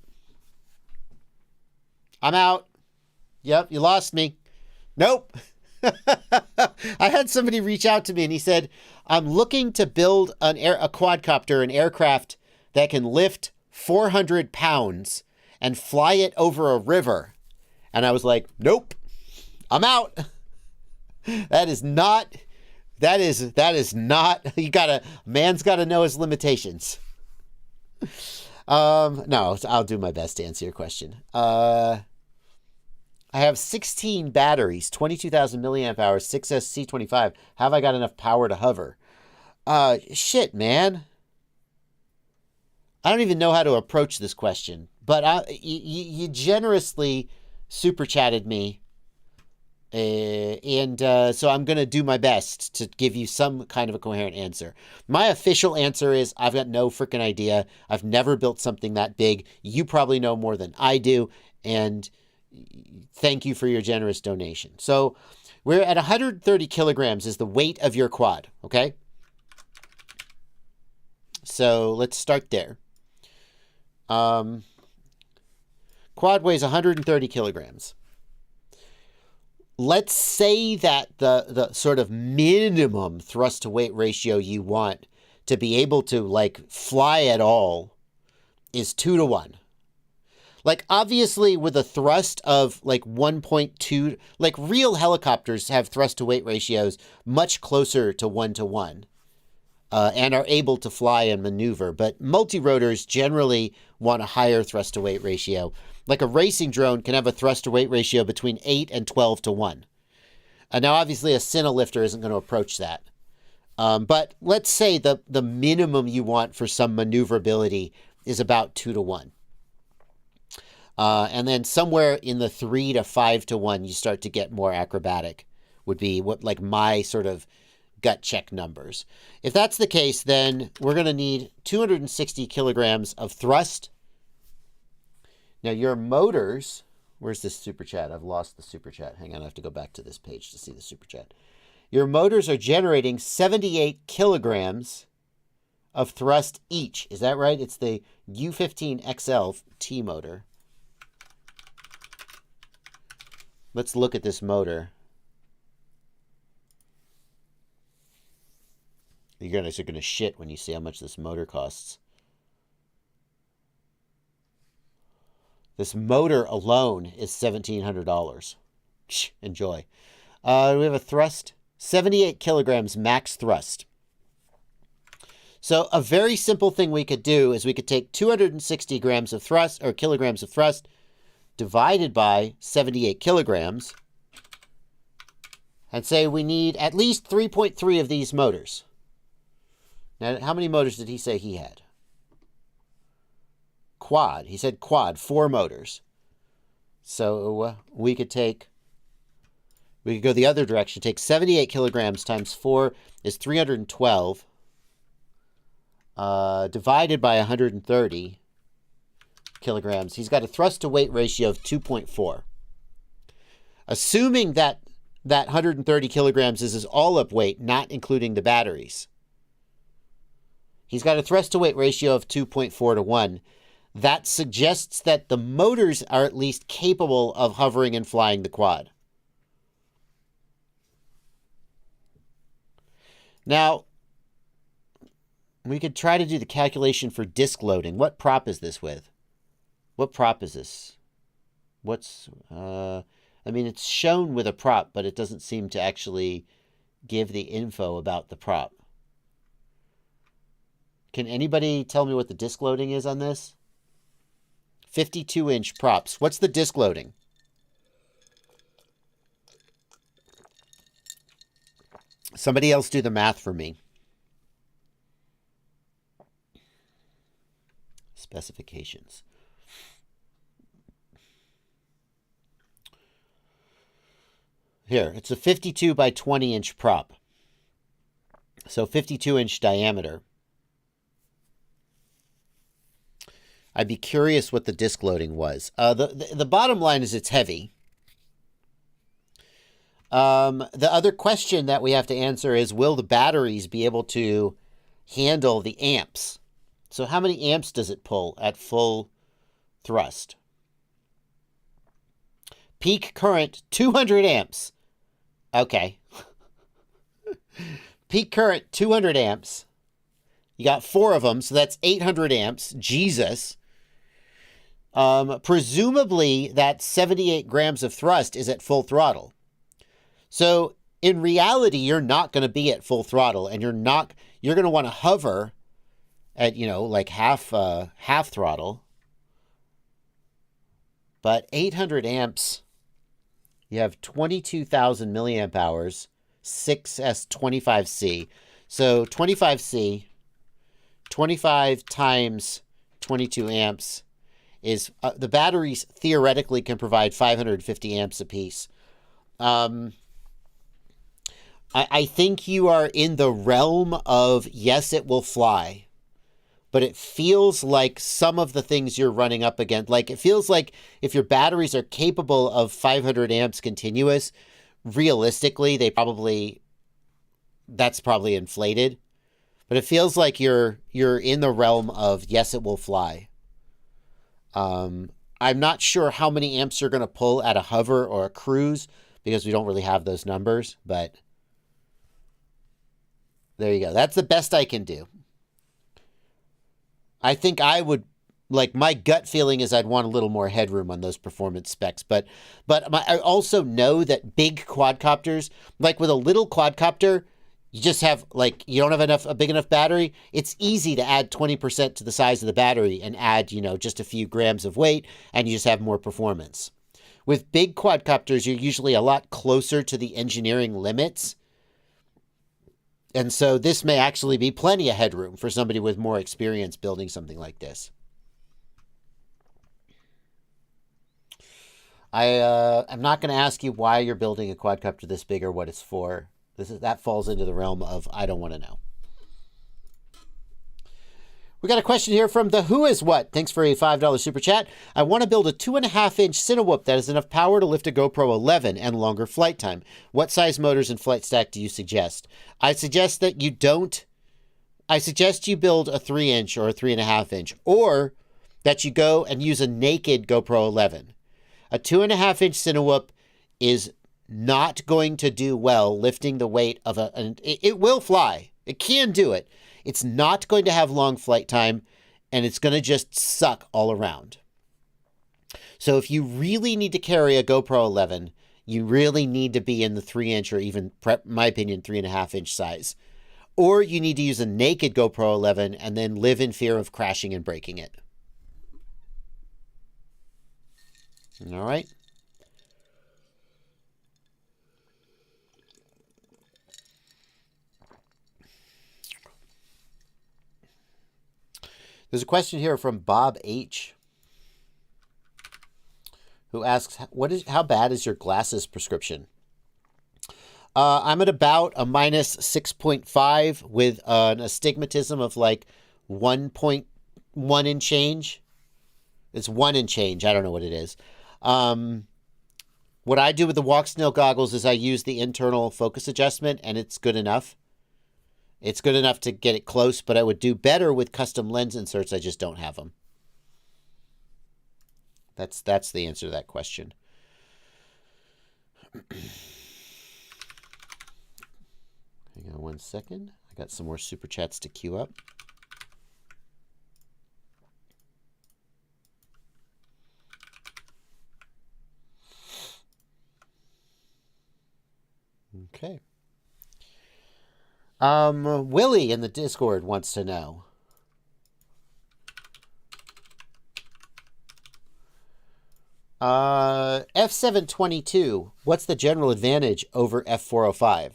Yep, you lost me. Nope. I had somebody reach out to me and he said, I'm looking to build a quadcopter, an aircraft that can lift 400 pounds and fly it over a river. And I was like, nope, I'm out. That is not, man's got to know his limitations. No, I'll do my best to answer your question. I have 16 batteries, 22,000 milliamp hours, 6S-C25. Have I got enough power to hover? Shit, man. I don't even know how to approach this question, but you generously super chatted me. So I'm going to do my best to give you some kind of a coherent answer. My official answer is I've got no freaking idea. I've never built something that big. You probably know more than I do. And thank you for your generous donation. So we're at 130 kilograms is the weight of your quad. Okay. So let's start there. Quad weighs 130 kilograms. Let's say that the sort of minimum thrust to weight ratio you want to be able to like fly at all is 2 to 1. Like obviously with a thrust of like 1.2, like real helicopters have thrust to weight ratios much closer to 1 to 1. And are able to fly and maneuver. But multi-rotors generally want a higher thrust-to-weight ratio. Like a racing drone can have a thrust-to-weight ratio between 8 and 12 to 1. Now, obviously, a Cinelifter isn't going to approach that. But let's say the minimum you want for some maneuverability is about 2 to 1. And then somewhere in the 3 to 5 to 1, you start to get more acrobatic, would be what like my sort of gut check numbers. If that's the case, then we're going to need 260 kilograms of thrust. Now your motors, where's this super chat? I've lost the super chat. Hang on, I have to go back to this page to see the super chat. Your motors are generating 78 kilograms of thrust each. Is that right? It's the U15XL T motor. Let's look at this motor. You guys are going to shit when you see how much this motor costs. This motor alone is $1,700. Enjoy. We have a thrust, 78 kilograms max thrust. So a very simple thing we could do is we could take 260 grams of thrust, or kilograms of thrust, divided by 78 kilograms, and say we need at least 3.3 of these motors. Now, how many motors did he say he had? Quad. He said quad, 4 motors. So we could go the other direction. Take 78 kilograms times 4 is 312. Divided by 130 kilograms. He's got a thrust to weight ratio of 2.4. Assuming that 130 kilograms is his all-up weight, not including the batteries. He's got a thrust-to-weight ratio of 2.4 to 1. That suggests that the motors are at least capable of hovering and flying the quad. Now, we could try to do the calculation for disc loading. What prop is this with? What prop is this? I mean, it's shown with a prop, but it doesn't seem to actually give the info about the prop. Can anybody tell me what the disc loading is on this? 52-inch props. What's the disc loading? Somebody else do the math for me. Specifications. Here, it's a 52 by 20-inch prop. So 52-inch diameter. I'd be curious what the disc loading was. The bottom line is it's heavy. The other question that we have to answer is, will the batteries be able to handle the amps? So how many amps does it pull at full thrust? Peak current, 200 amps. Okay. Peak current, 200 amps. You got 4 of them, so that's 800 amps. Jesus. Presumably, that 78 grams of thrust is at full throttle. So in reality, you're not going to be at full throttle, and you're going to want to hover at, like half throttle. But 800 amps, you have 22,000 milliamp hours, 6S25C. So 25C, 25 times 22 amps is, the batteries theoretically can provide 550 amps apiece. I think you are in the realm of, yes, it will fly, but it feels like some of the things you're running up against, like it feels like if your batteries are capable of 500 amps continuous, realistically, that's probably inflated. But it feels like you're in the realm of, yes, it will fly. I'm not sure how many amps you're going to pull at a hover or a cruise because we don't really have those numbers, but there you go. That's the best I can do. I think I would, like, my gut feeling is I'd want a little more headroom on those performance specs. But I also know that big quadcopters, like with a little quadcopter, you just have, like, you don't have a big enough battery. It's easy to add 20% to the size of the battery and add, just a few grams of weight, and you just have more performance. With big quadcopters, you're usually a lot closer to the engineering limits. And so this may actually be plenty of headroom for somebody with more experience building something like this. I'm not going to ask you why you're building a quadcopter this big or what it's for. That falls into the realm of I don't want to know. We got a question here from the Who Is What. Thanks for a $5 super chat. I want to build a 2.5-inch Cinewhoop that has enough power to lift a GoPro 11 and longer flight time. What size motors and flight stack do you suggest? I suggest that you don't. I suggest you build a 3-inch or a 3.5-inch, or that you go and use a naked GoPro 11. A 2.5-inch Cinewhoop is not going to do well lifting the weight of it will fly. It can do it. It's not going to have long flight time, and it's going to just suck all around. So if you really need to carry a GoPro 11, you really need to be in the 3-inch or even, in my opinion, 3.5-inch size. Or you need to use a naked GoPro 11 and then live in fear of crashing and breaking it. All right. There's a question here from Bob H., who asks, how bad is your glasses prescription? I'm at about a minus 6.5 with an astigmatism of like 1.1 and change. It's 1 and change. I don't know what it is. What I do with the walk snail goggles is I use the internal focus adjustment, and it's good enough. It's good enough to get it close, but I would do better with custom lens inserts. I just don't have them. That's the answer to that question. Hang on 1 second. I got some more super chats to queue up. Okay. Willie in the Discord wants to know. F722, what's the general advantage over F405?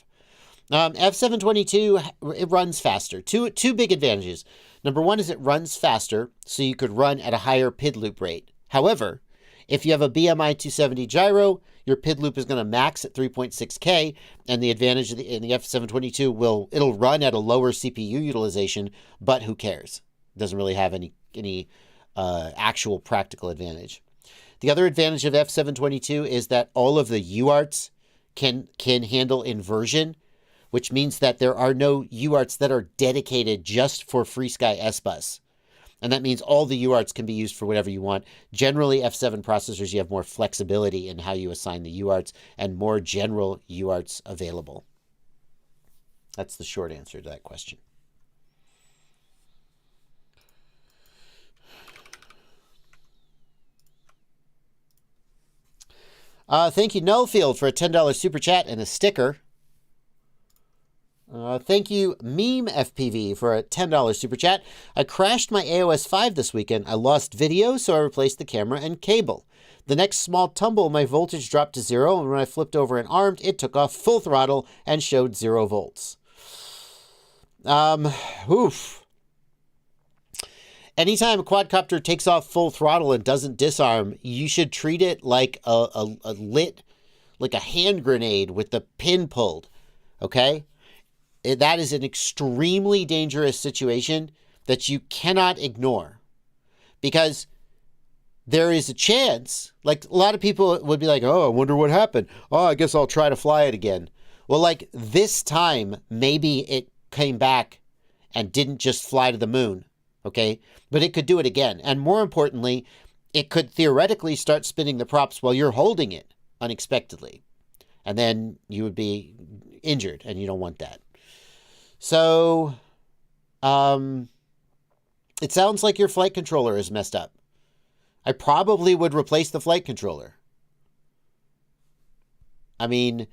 F722, it runs faster. Two big advantages. Number one is it runs faster, so you could run at a higher PID loop rate. However, if you have a BMI 270 gyro, your PID loop is going to max at 3.6K, and the advantage in the F722 it'll run at a lower CPU utilization, but who cares? It doesn't really have any actual practical advantage. The other advantage of F722 is that all of the UARTs can handle inversion, which means that there are no UARTs that are dedicated just for FreeSky S-Bus. And that means all the UARTs can be used for whatever you want. Generally, F7 processors, you have more flexibility in how you assign the UARTs and more general UARTs available. That's the short answer to that question. Thank you, Nullfield, for a $10 super chat and a sticker. Thank you, Meme FPV, for a $10 super chat. I crashed my AOS 5 this weekend. I lost video, so I replaced the camera and cable. The next small tumble, my voltage dropped to 0, and when I flipped over and armed, it took off full throttle and showed 0 volts. Oof. Anytime a quadcopter takes off full throttle and doesn't disarm, you should treat it like like a hand grenade with the pin pulled, okay? That is an extremely dangerous situation that you cannot ignore, because there is a chance, like a lot of people would be like, oh, I wonder what happened. Oh, I guess I'll try to fly it again. Well, like this time, maybe it came back and didn't just fly to the moon, okay? But it could do it again. And more importantly, it could theoretically start spinning the props while you're holding it unexpectedly. And then you would be injured, and you don't want that. So, it sounds like your flight controller is messed up. I probably would replace the flight controller. I mean,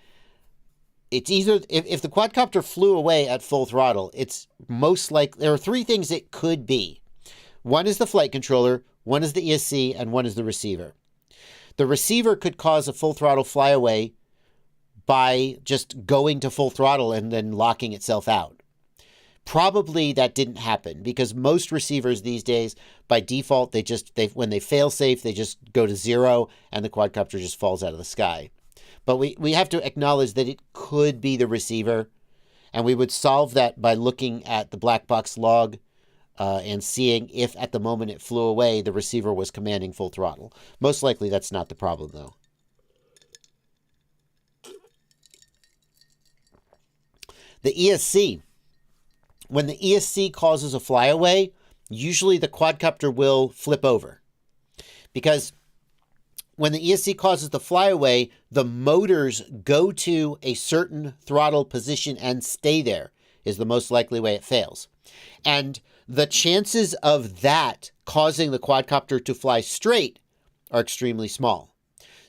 it's either, if the quadcopter flew away at full throttle, it's most likely, there are three things it could be. One is the flight controller, one is the ESC, and one is the receiver. The receiver could cause a full throttle flyaway by just going to full throttle and then locking itself out. Probably that didn't happen, because most receivers these days, by default, when they fail safe, they just go to 0 and the quadcopter just falls out of the sky. But we have to acknowledge that it could be the receiver, and we would solve that by looking at the black box log and seeing if at the moment it flew away, the receiver was commanding full throttle. Most likely that's not the problem, though. The ESC. When the ESC causes a flyaway, usually the quadcopter will flip over. Because when the ESC causes the flyaway, the motors go to a certain throttle position and stay there, is the most likely way it fails. And the chances of that causing the quadcopter to fly straight are extremely small.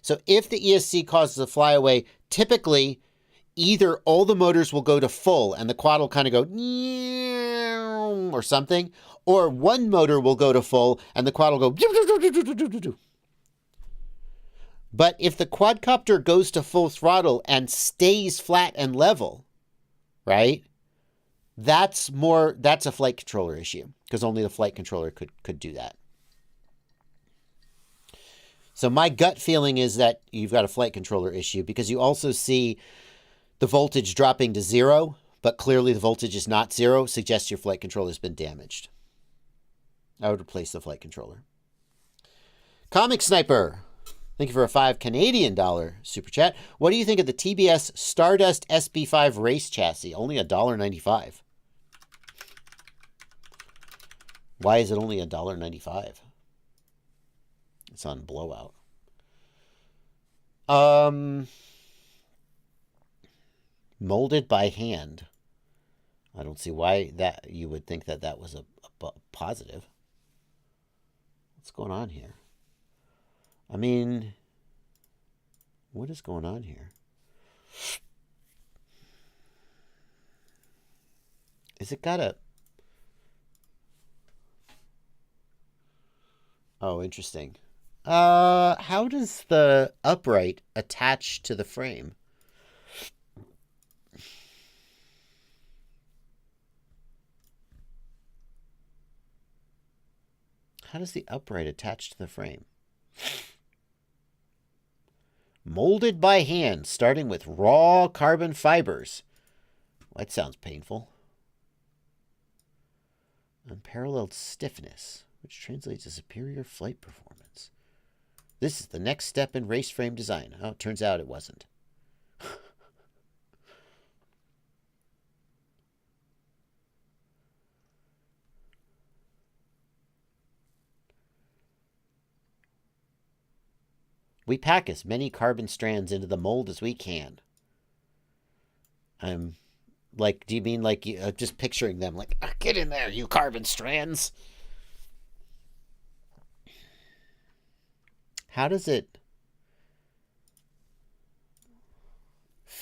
So if the ESC causes a flyaway, typically either all the motors will go to full and the quad will kind of go or something, or one motor will go to full and the quad will go. But if the quadcopter goes to full throttle and stays flat and level, right? That's a flight controller issue, because only the flight controller could do that. So my gut feeling is that you've got a flight controller issue, because you also see the voltage dropping to 0, but clearly the voltage is not 0, suggests your flight controller has been damaged. I would replace the flight controller. Comic Sniper, thank you for a $5 Canadian super chat. What do you think of the TBS Stardust SB5 race chassis? Only $1.95. Why is it only $1.95? It's on Blowout. Molded by hand. I don't see why that you would think that was a positive. What's going on here? I mean, what is going on here? Is it got a... Oh, interesting. How does the upright attach to the frame? How does the upright attach to the frame? Molded by hand, starting with raw carbon fibers. Well, that sounds painful. Unparalleled stiffness, which translates to superior flight performance. This is the next step in race frame design. Oh, it turns out it wasn't. We pack as many carbon strands into the mold as we can. Like, do you mean like just picturing them like, get in there, you carbon strands? How does it...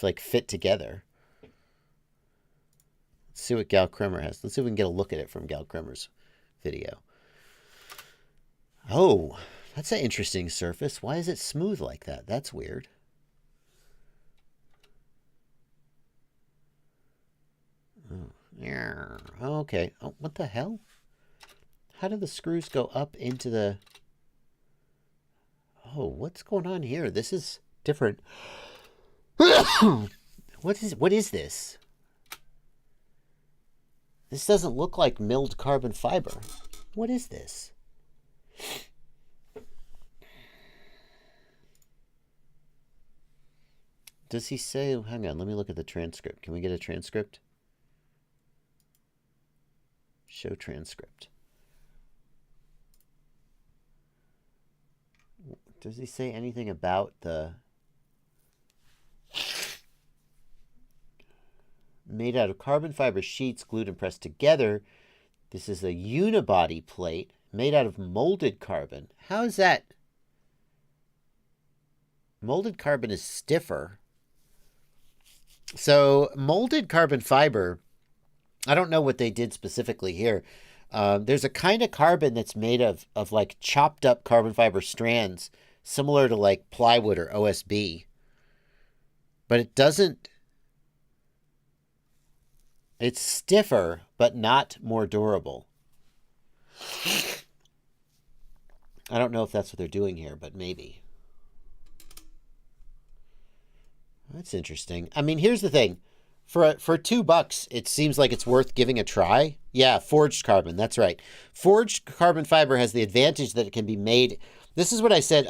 like fit together. Let's see what Gal Kremer has. Let's see if we can get a look at it from Gal Kremer's video. Oh, that's an interesting surface. Why is it smooth like that? That's weird. Oh, yeah. Okay. Oh, what the hell? How do the screws go up into the... Oh, what's going on here? This is different. What is this? This doesn't look like milled carbon fiber. What is this? Does he say... Hang on, let me look at the transcript. Can we get a transcript? Show transcript. Does he say anything about the... Made out of carbon fiber sheets glued and pressed together. This is a unibody plate made out of molded carbon. How is that? Molded carbon is stiffer. So molded carbon fiber, I don't know what they did specifically here. There's a kind of carbon that's made of like chopped up carbon fiber strands, similar to like plywood or OSB. But it doesn't... It's stiffer, but not more durable. I don't know if that's what they're doing here, but maybe. That's interesting. I mean, here's the thing. For $2, it seems like it's worth giving a try. Yeah, forged carbon. That's right. Forged carbon fiber has the advantage that it can be made. This is what I said.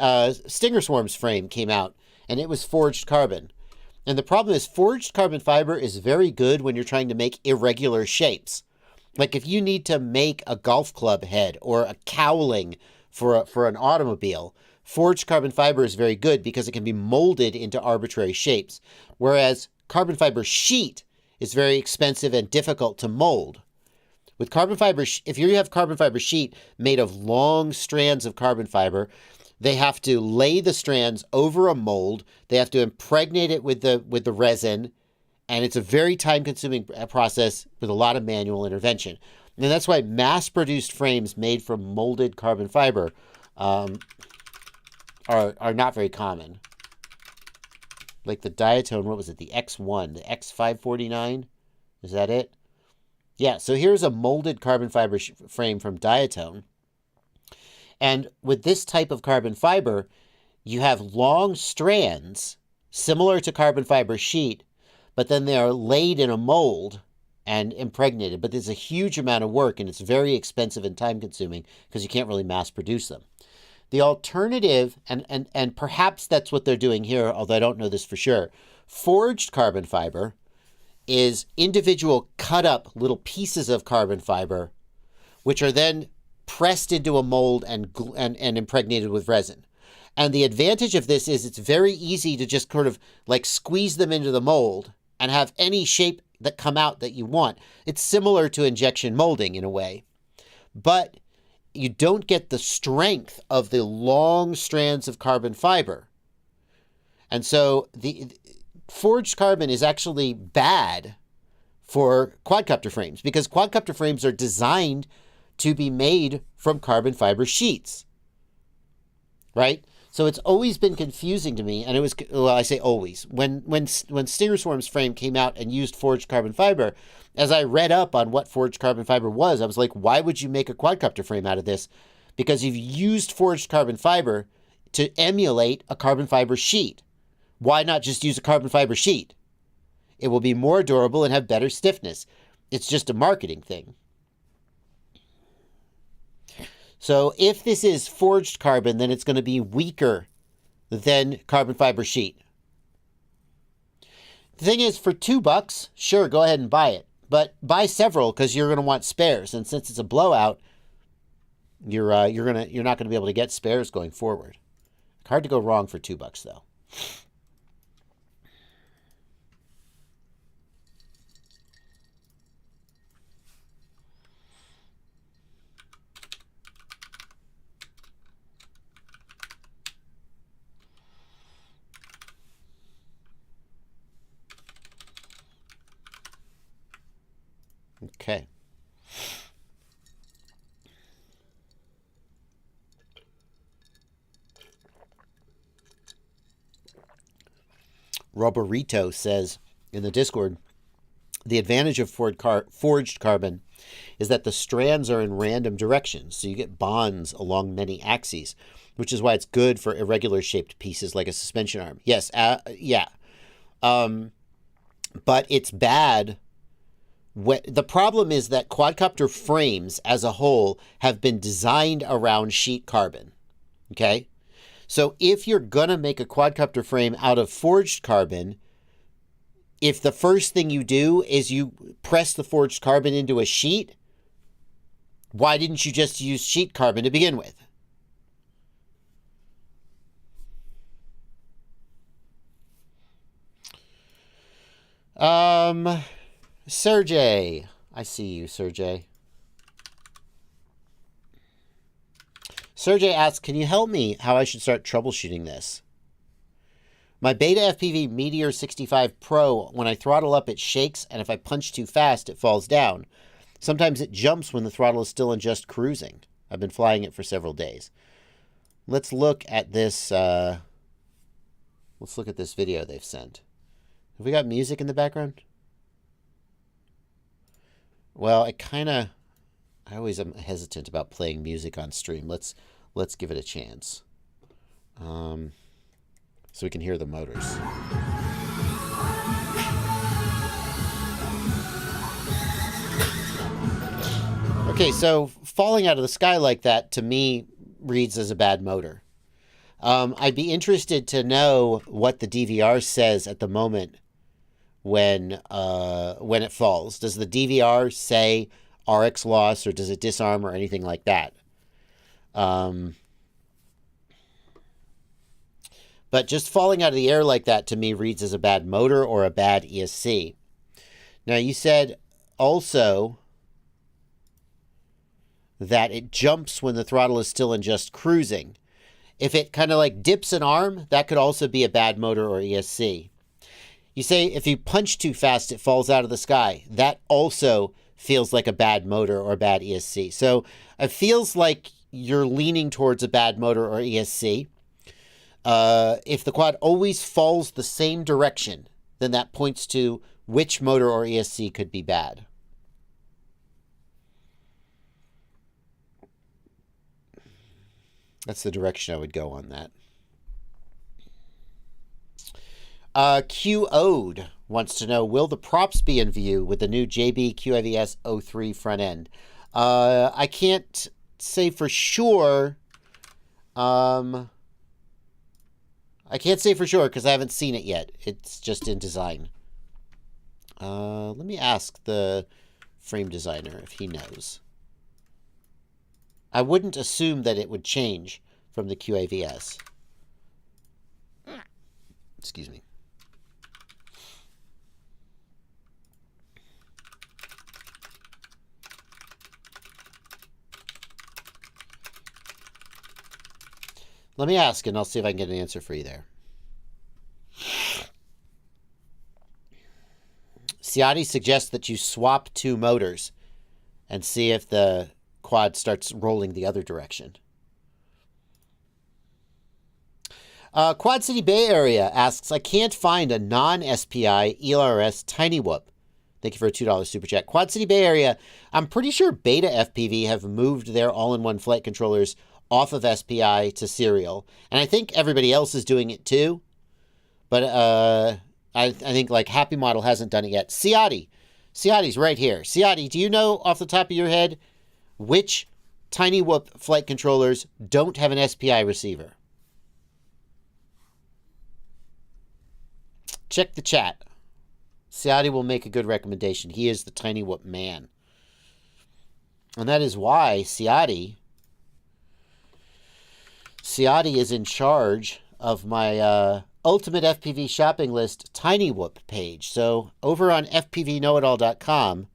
Stinger Swarm's frame came out, and it was forged carbon. And the problem is forged carbon fiber is very good when you're trying to make irregular shapes. Like if you need to make a golf club head or a cowling for an automobile, forged carbon fiber is very good because it can be molded into arbitrary shapes. Whereas carbon fiber sheet is very expensive and difficult to mold. With carbon fiber, if you have carbon fiber sheet made of long strands of carbon fiber, they have to lay the strands over a mold. They have to impregnate it with the resin, and it's a very time-consuming process with a lot of manual intervention. And that's why mass-produced frames made from molded carbon fiber are not very common. Like the Diatone, what was it? The X1, the X549? Is that it? Yeah, so here's a molded carbon fiber frame from Diatone. And with this type of carbon fiber, you have long strands similar to carbon fiber sheet, but then they are laid in a mold and impregnated. But there's a huge amount of work, and it's very expensive and time-consuming because you can't really mass produce them. The alternative, and perhaps that's what they're doing here, although I don't know this for sure, forged carbon fiber is individual cut-up little pieces of carbon fiber, which are then pressed into a mold and impregnated with resin. And the advantage of this is it's very easy to just sort of like squeeze them into the mold and have any shape that come out that you want. It's similar to injection molding in a way, but you don't get the strength of the long strands of carbon fiber. And so the forged carbon is actually bad for quadcopter frames because quadcopter frames are designed to be made from carbon fiber sheets, right? So it's always been confusing to me, and it was, well, I say always. When Stinger Swarm's frame came out and used forged carbon fiber, as I read up on what forged carbon fiber was, I was like, why would you make a quadcopter frame out of this? Because you've used forged carbon fiber to emulate a carbon fiber sheet. Why not just use a carbon fiber sheet? It will be more durable and have better stiffness. It's just a marketing thing. So if this is forged carbon, then it's going to be weaker than carbon fiber sheet. The thing is, for $2, sure, go ahead and buy it. But buy several because you're going to want spares. And since it's a blowout, you're not going to be able to get spares going forward. Hard to go wrong for $2 though. Okay. Roberito says in the Discord, the advantage of forged carbon is that the strands are in random directions, so you get bonds along many axes, which is why it's good for irregular shaped pieces like a suspension arm. Yes, yeah. But it's bad. The problem is that quadcopter frames as a whole have been designed around sheet carbon. Okay? So if you're going to make a quadcopter frame out of forged carbon, if the first thing you do is you press the forged carbon into a sheet, why didn't you just use sheet carbon to begin with? Sergey. I see you, Sergey. Sergey asks, can you help me how I should start troubleshooting this? My Beta FPV Meteor 65 Pro, when I throttle up, it shakes, and if I punch too fast, it falls down. Sometimes it jumps when the throttle is still in just cruising. I've been flying it for several days. Let's look at this. Let's look at this video they've sent. Have we got music in the background? Well, I always am hesitant about playing music on stream. Let's give it a chance. So we can hear the motors. Okay, so falling out of the sky like that, to me, reads as a bad motor. I'd be interested to know what the DVR says at the moment when it falls. Does the DVR say RX loss, or does it disarm, or anything like that? But just falling out of the air like that, to me, reads as a bad motor or a bad ESC. Now, you said also that it jumps when the throttle is still in just cruising. If it kind of like dips an arm, that could also be a bad motor or ESC. You say if you punch too fast, it falls out of the sky. That also feels like a bad motor or a bad ESC. So it feels like you're leaning towards a bad motor or ESC. If the quad always falls the same direction, then that points to which motor or ESC could be bad. That's the direction I would go on that. QO'd wants to know, will the props be in view with the new JB QAVS 03 front end? I can't say for sure. I can't say for sure because I haven't seen it yet. It's just in design. Let me ask the frame designer if he knows. I wouldn't assume that it would change from the QAVS. Excuse me. Let me ask, and I'll see if I can get an answer for you there. Ciati suggests that you swap two motors and see if the quad starts rolling the other direction. Quad City Bay Area asks, I can't find a non-SPI ELRS Tiny Whoop. Thank you for a $2 super chat. Quad City Bay Area, I'm pretty sure Beta FPV have moved their all-in-one flight controllers off of SPI to serial. And I think everybody else is doing it too. But I think like Happy Model hasn't done it yet. Ciati's right here. Ciati, do you know off the top of your head which Tiny Whoop flight controllers don't have an SPI receiver? Check the chat. Ciati will make a good recommendation. He is the Tiny Whoop man. And that is why Ciati is in charge of my Ultimate FPV Shopping List Tiny Whoop page. So over on fpvknowitall.com,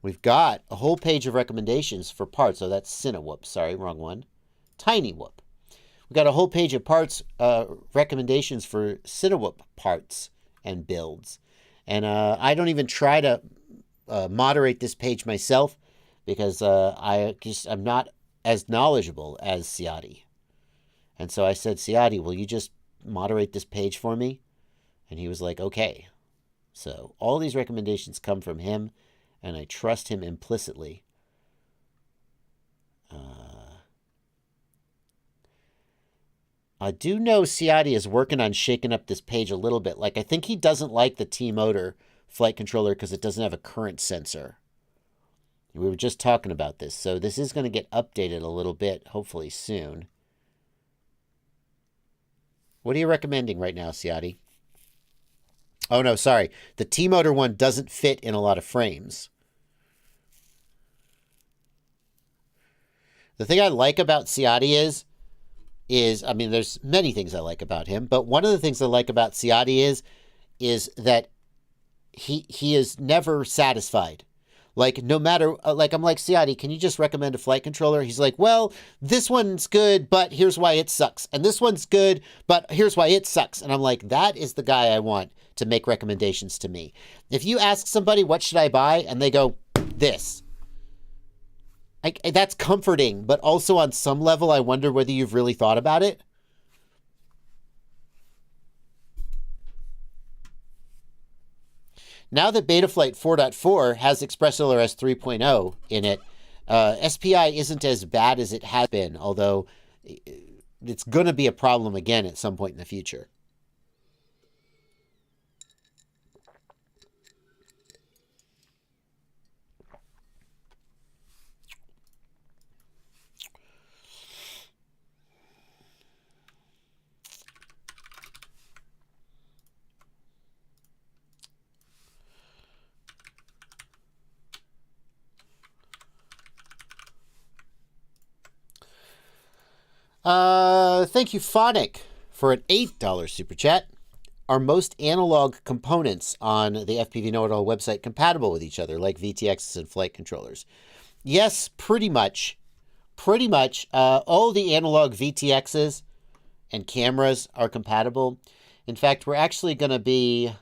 we've got a whole page of recommendations for parts. Oh, that's Cinewhoop. Sorry, wrong one. Tiny Whoop. We've got a whole page of parts recommendations for Cinewhoop parts and builds. And I don't even try to moderate this page myself because I'm not as knowledgeable as Ciati. And so I said, Ciati, will you just moderate this page for me? And he was like, okay. So all these recommendations come from him, and I trust him implicitly. I do know Ciati is working on shaking up this page a little bit. Like, I think he doesn't like the T-Motor flight controller because it doesn't have a current sensor. We were just talking about this. So this is going to get updated a little bit, hopefully soon. What are you recommending right now, Ciati? Oh, no, sorry. The T-Motor one doesn't fit in a lot of frames. The thing I like about Ciati is, I mean, there's many things I like about him, but one of the things I like about Ciati is that he is never satisfied. Like, no matter, like, I'm like, Ciati, can you just recommend a flight controller? He's like, well, this one's good, but here's why it sucks. And this one's good, but here's why it sucks. And I'm like, that is the guy I want to make recommendations to me. If you ask somebody, what should I buy? And they go, this. That's comforting, but also on some level, I wonder whether you've really thought about it. Now that Betaflight 4.4 has ExpressLRS 3.0 in it, SPI isn't as bad as it has been, although it's going to be a problem again at some point in the future. Thank you, Phonic, for an $8 super chat. Are most analog components on the FPV Know-It-All website compatible with each other, like VTXs and flight controllers? Yes, pretty much. Pretty much. All the analog VTXs and cameras are compatible. In fact, we're actually going to be...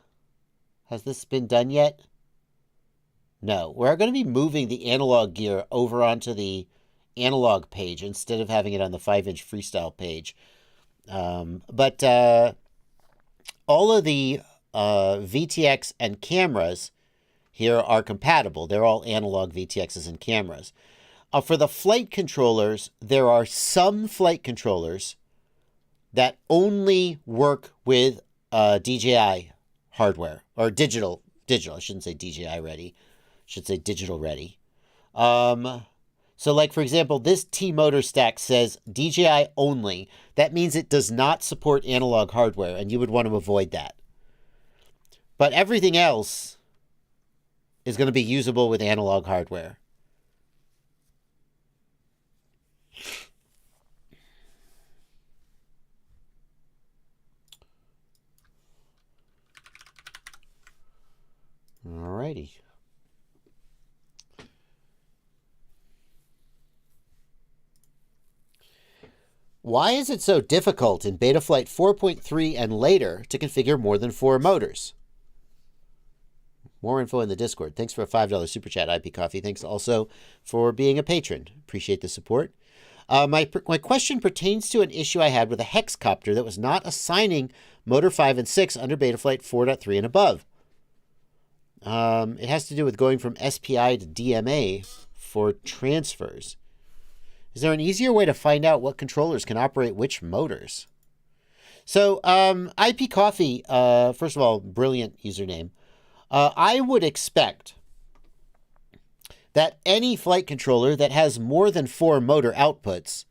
Has this been done yet? No. We're going to be moving the analog gear over onto the analog page instead of having it on the 5-inch Freestyle page. But all of the VTX and cameras here are compatible. They're all analog VTXs and cameras. For the flight controllers, there are some flight controllers that only work with DJI hardware, or digital. I shouldn't say DJI ready. I should say digital ready. So, like, for example, this T-Motor stack says DJI only. That means it does not support analog hardware, and you would want to avoid that. But everything else is going to be usable with analog hardware. Alrighty. Why is it so difficult in Betaflight 4.3 and later to configure more than 4 motors? More info in the Discord. Thanks for a $5 super chat, IP Coffee. Thanks also for being a patron. Appreciate the support. My question pertains to an issue I had with a hexcopter that was not assigning motor 5 and 6 under Betaflight 4.3 and above. It has to do with going from SPI to DMA for transfers. Is there an easier way to find out what controllers can operate which motors? So, IP Coffee, first of all, brilliant username. I would expect that any flight controller that has more than 4 motor outputs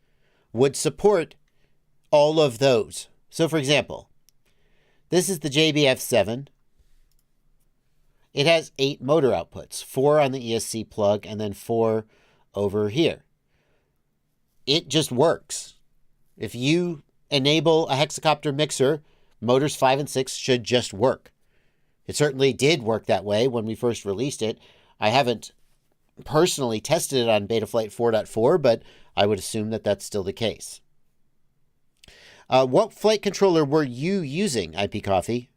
would support all of those. So, for example, this is the JBF7. It has 8 motor outputs, 4 on the ESC plug and then 4 over here. It just works. If you enable a hexacopter mixer, motors 5 and 6 should just work. It certainly did work that way when we first released it. I haven't personally tested it on Betaflight 4.4, but I would assume that that's still the case. What flight controller were you using, IP Coffee?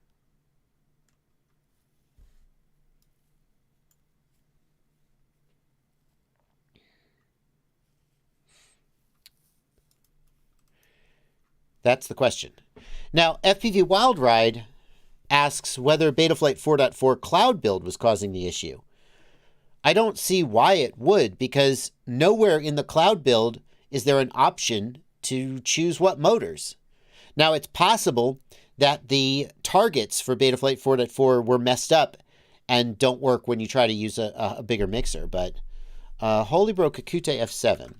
That's the question. Now, FPV Wild Ride asks whether Betaflight 4.4 cloud build was causing the issue. I don't see why it would, because nowhere in the cloud build is there an option to choose what motors. Now, it's possible that the targets for Betaflight 4.4 were messed up and don't work when you try to use a bigger mixer, but Holybro Kakute F7.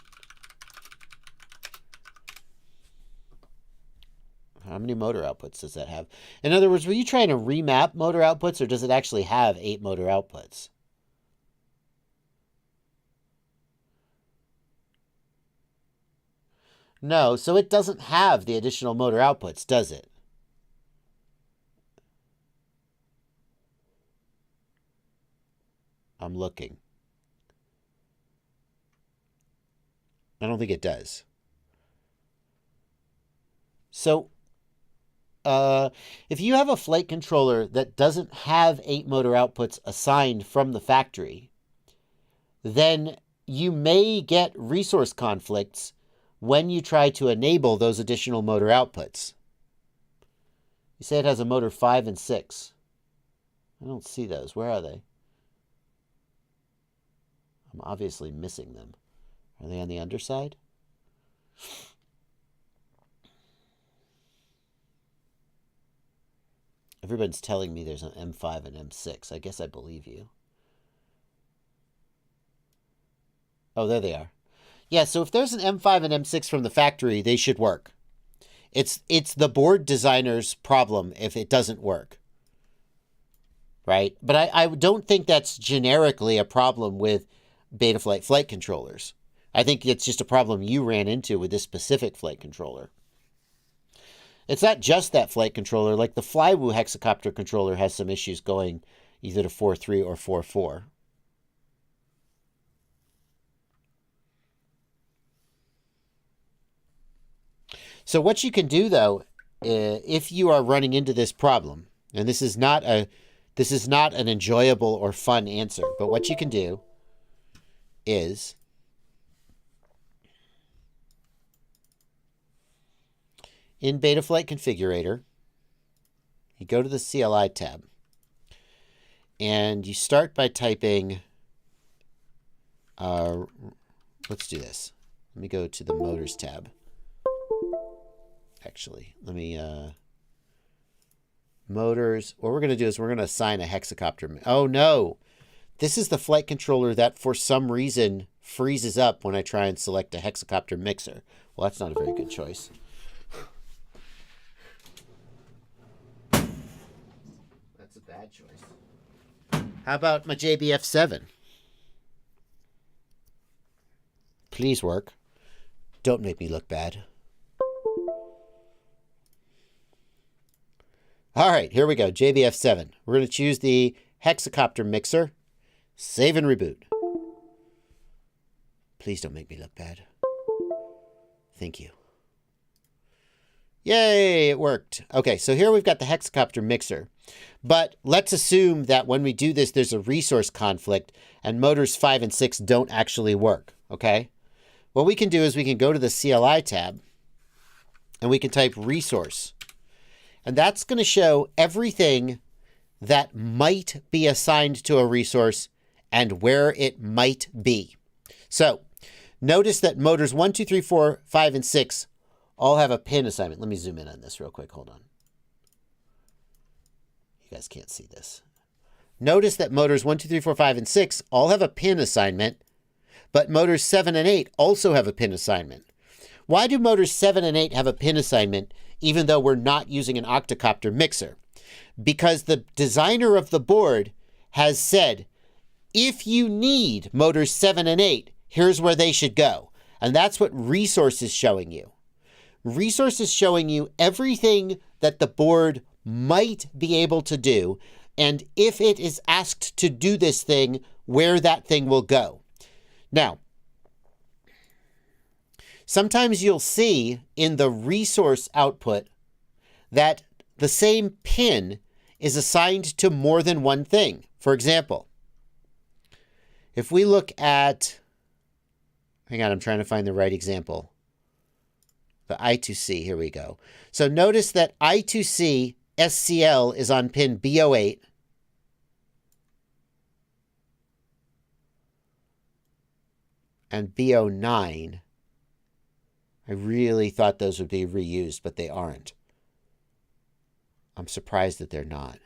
How many motor outputs does that have? In other words, were you trying to remap motor outputs, or does it actually have 8 motor outputs? No, so it doesn't have the additional motor outputs, does it? I'm looking. I don't think it does. So, if you have a flight controller that doesn't have 8 motor outputs assigned from the factory, then you may get resource conflicts when you try to enable those additional motor outputs. You say it has a motor 5 and 6. I don't see those. Where are they? I'm obviously missing them. Are they on the underside? Everyone's telling me there's an M5 and M6. I guess I believe you. Oh, there they are. Yeah, so if there's an M5 and M6 from the factory, they should work. It's the board designer's problem if it doesn't work. Right? But I don't think that's generically a problem with Betaflight flight controllers. I think it's just a problem you ran into with this specific flight controller. It's not just that flight controller. Like the Flywoo hexacopter controller has some issues going either to 4.3 or 4.4. So what you can do, though, if you are running into this problem, and this is not an enjoyable or fun answer, but what you can do is in Betaflight Configurator, you go to the CLI tab, and you start by typing, let's do this. Let me go to the Motors tab. Actually, let me, Motors. What we're going to do is we're going to assign a hexacopter. Oh, no. This is the flight controller that, for some reason, freezes up when I try and select a hexacopter mixer. Well, that's not a very good choice. That's a bad choice. How about my JBF7? Please work. Don't make me look bad. All right, here we go. JBF7. We're going to choose the hexacopter mixer. Save and reboot. Please don't make me look bad. Thank you. Yay, it worked. Okay, so here we've got the hexacopter mixer. But let's assume that when we do this, there's a resource conflict and motors 5 and 6 don't actually work, okay? What we can do is we can go to the CLI tab and we can type resource. And that's going to show everything that might be assigned to a resource and where it might be. So notice that motors 1, 2, 3, 4, 5, and 6 all have a pin assignment. Let me zoom in on this real quick. Hold on. You guys can't see this. Notice that motors 1, 2, 3, 4, 5, and 6 all have a pin assignment, but motors 7 and 8 also have a pin assignment. Why do motors 7 and 8 have a pin assignment even though we're not using an octocopter mixer? Because the designer of the board has said, if you need motors 7 and 8, here's where they should go. And that's what resource is showing you. Resource is showing you everything that the board might be able to do, and if it is asked to do this thing, where that thing will go. Now, sometimes you'll see in the resource output that the same pin is assigned to more than one thing. For example, if we look at, hang on, I'm trying to find the right example. The I2C, here we go. So notice that I2C SCL is on pin B08. And B09. I really thought those would be reused, but they aren't. I'm surprised that they're not.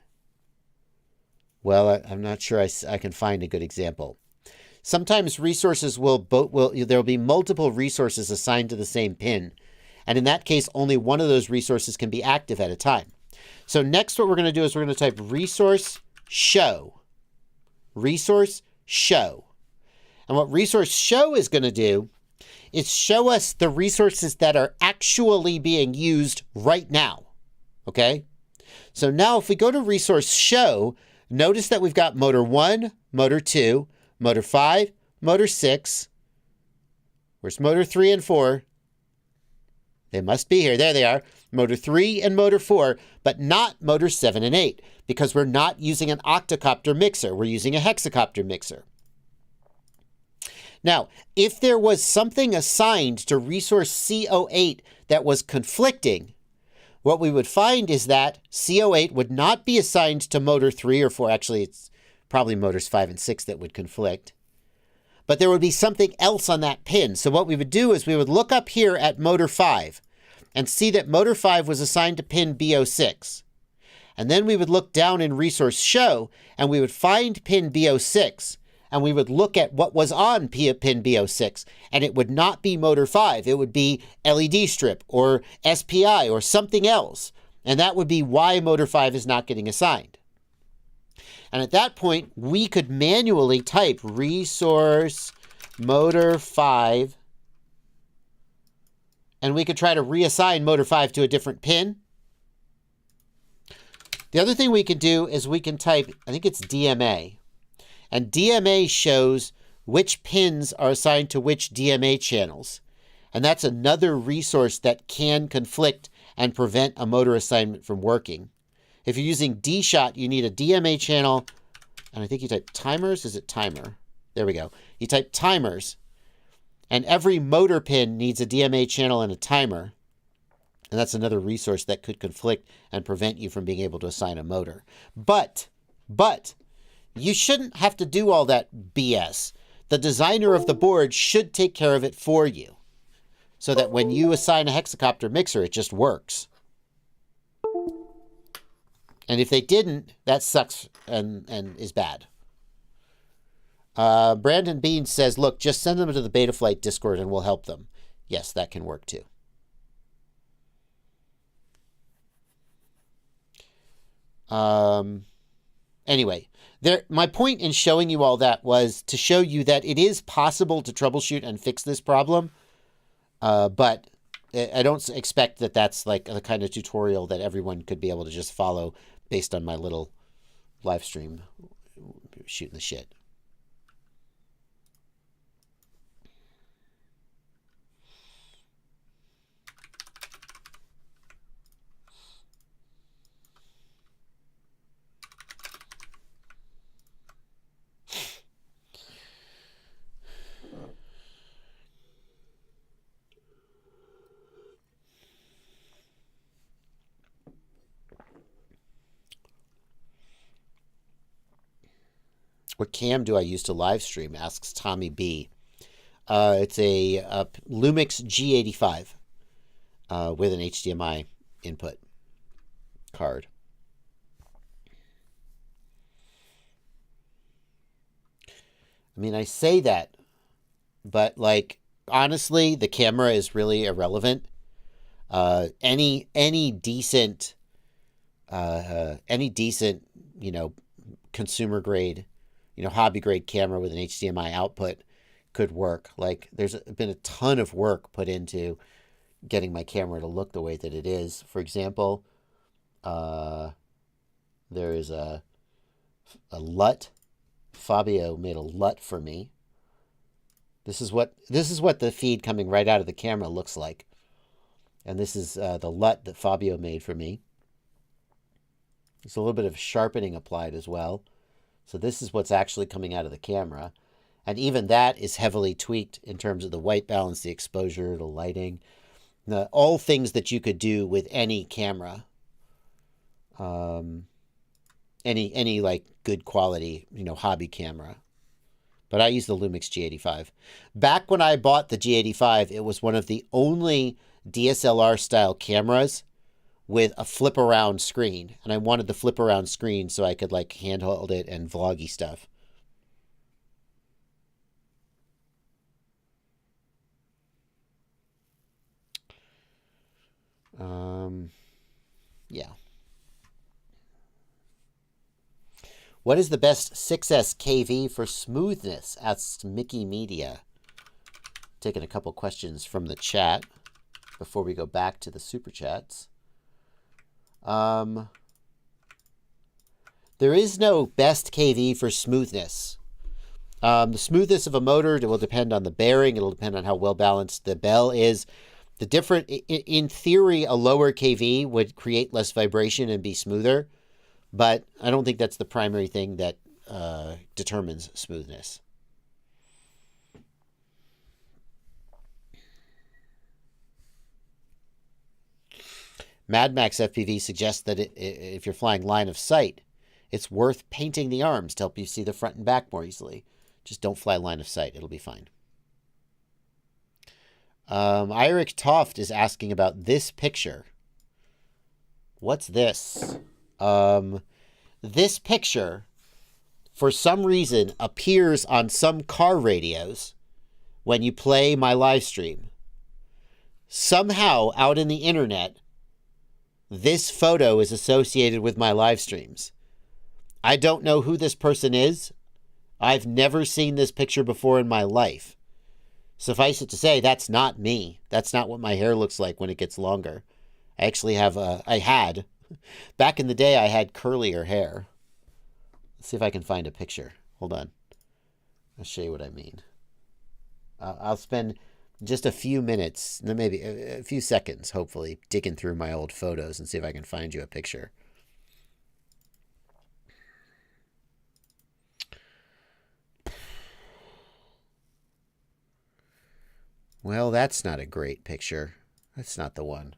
Well, I'm not sure I can find a good example. Sometimes resources there'll be multiple resources assigned to the same pin. And in that case, only one of those resources can be active at a time. So next what we're going to do is we're going to type resource show. Resource show. And what resource show is going to do is show us the resources that are actually being used right now. Okay? So now if we go to resource show, notice that we've got motor 1, motor 2, motor 5, motor 6. Where's motor 3 and 4? They must be here. There they are. Motor 3 and motor 4, but not motor 7 and 8 because we're not using an octocopter mixer. We're using a hexacopter mixer. Now, if there was something assigned to resource CO8 that was conflicting, what we would find is that CO8 would not be assigned to motor 3 or 4. Actually, it's probably motors 5 and 6 that would conflict. But there would be something else on that pin. So what we would do is we would look up here at motor 5 and see that motor 5 was assigned to pin B06. And then we would look down in resource show and we would find pin B06 and we would look at what was on pin B06 and it would not be motor 5. It would be LED strip or SPI or something else. And that would be why motor 5 is not getting assigned. And at that point, we could manually type resource motor 5. And we could try to reassign motor 5 to a different pin. The other thing we can do is we can type, I think it's DMA. And DMA shows which pins are assigned to which DMA channels. And that's another resource that can conflict and prevent a motor assignment from working. If you're using D-Shot, you need a DMA channel. And I think you type timers. Is it timer? There we go. You type timers. And every motor pin needs a DMA channel and a timer. And that's another resource that could conflict and prevent you from being able to assign a motor. But, you shouldn't have to do all that BS. The designer of the board should take care of it for you. So that when you assign a hexacopter mixer, it just works. And if they didn't, that sucks and is bad. Brandon Bean says, look, just send them to the Betaflight Discord and we'll help them. Yes, that can work too. Anyway, my point in showing you all that was to show you that it is possible to troubleshoot and fix this problem. But I don't expect that that's like the kind of tutorial that everyone could be able to just follow based on my little live stream shooting the shit. What cam do I use to live stream? Asks Tommy B. It's a Lumix G85 with an HDMI input card. I mean, I say that, but like honestly, the camera is really irrelevant. Any decent, you know, consumer grade, you know, hobby grade camera with an HDMI output could work. Like there's been a ton of work put into getting my camera to look the way that it is. For example, there is a LUT. Fabio made a LUT for me. This is what the feed coming right out of the camera looks like. And this is the LUT that Fabio made for me. There's a little bit of sharpening applied as well. So this is what's actually coming out of the camera. And even that is heavily tweaked in terms of the white balance, the exposure, the lighting. all things that you could do with any camera. Any like good quality, hobby camera. But I use the Lumix G85. Back when I bought the G85, it was one of the only DSLR style cameras with a flip around screen. And I wanted the flip around screen so I could like handhold it and vloggy stuff. Yeah. What is the best 6S KV for smoothness? Asks Mickey Media. Taking a couple questions from the chat before we go back to the super chats. There is no best KV for smoothness. The smoothness of a motor will depend on the bearing. It'll depend on how well balanced the bell is. In theory, a lower KV would create less vibration and be smoother. But I don't think that's the primary thing that determines smoothness. Mad Max FPV suggests that if you're flying line of sight, it's worth painting the arms to help you see the front and back more easily. Just don't fly line of sight. It'll be fine. Eirik Toft is asking about this picture. What's this? This picture, for some reason, appears on some car radios when you play my live stream. Somehow, out in the internet, this photo is associated with my live streams. I don't know who this person is. I've never seen this picture before in my life. Suffice it to say, that's not me. That's not what my hair looks like when it gets longer. I actually have back in the day, I had curlier hair. Let's see if I can find a picture. Hold on. I'll show you what I mean. I'll spend just a few minutes, maybe a few seconds, hopefully, digging through my old photos and see if I can find you a picture. Well, that's not a great picture. That's not the one.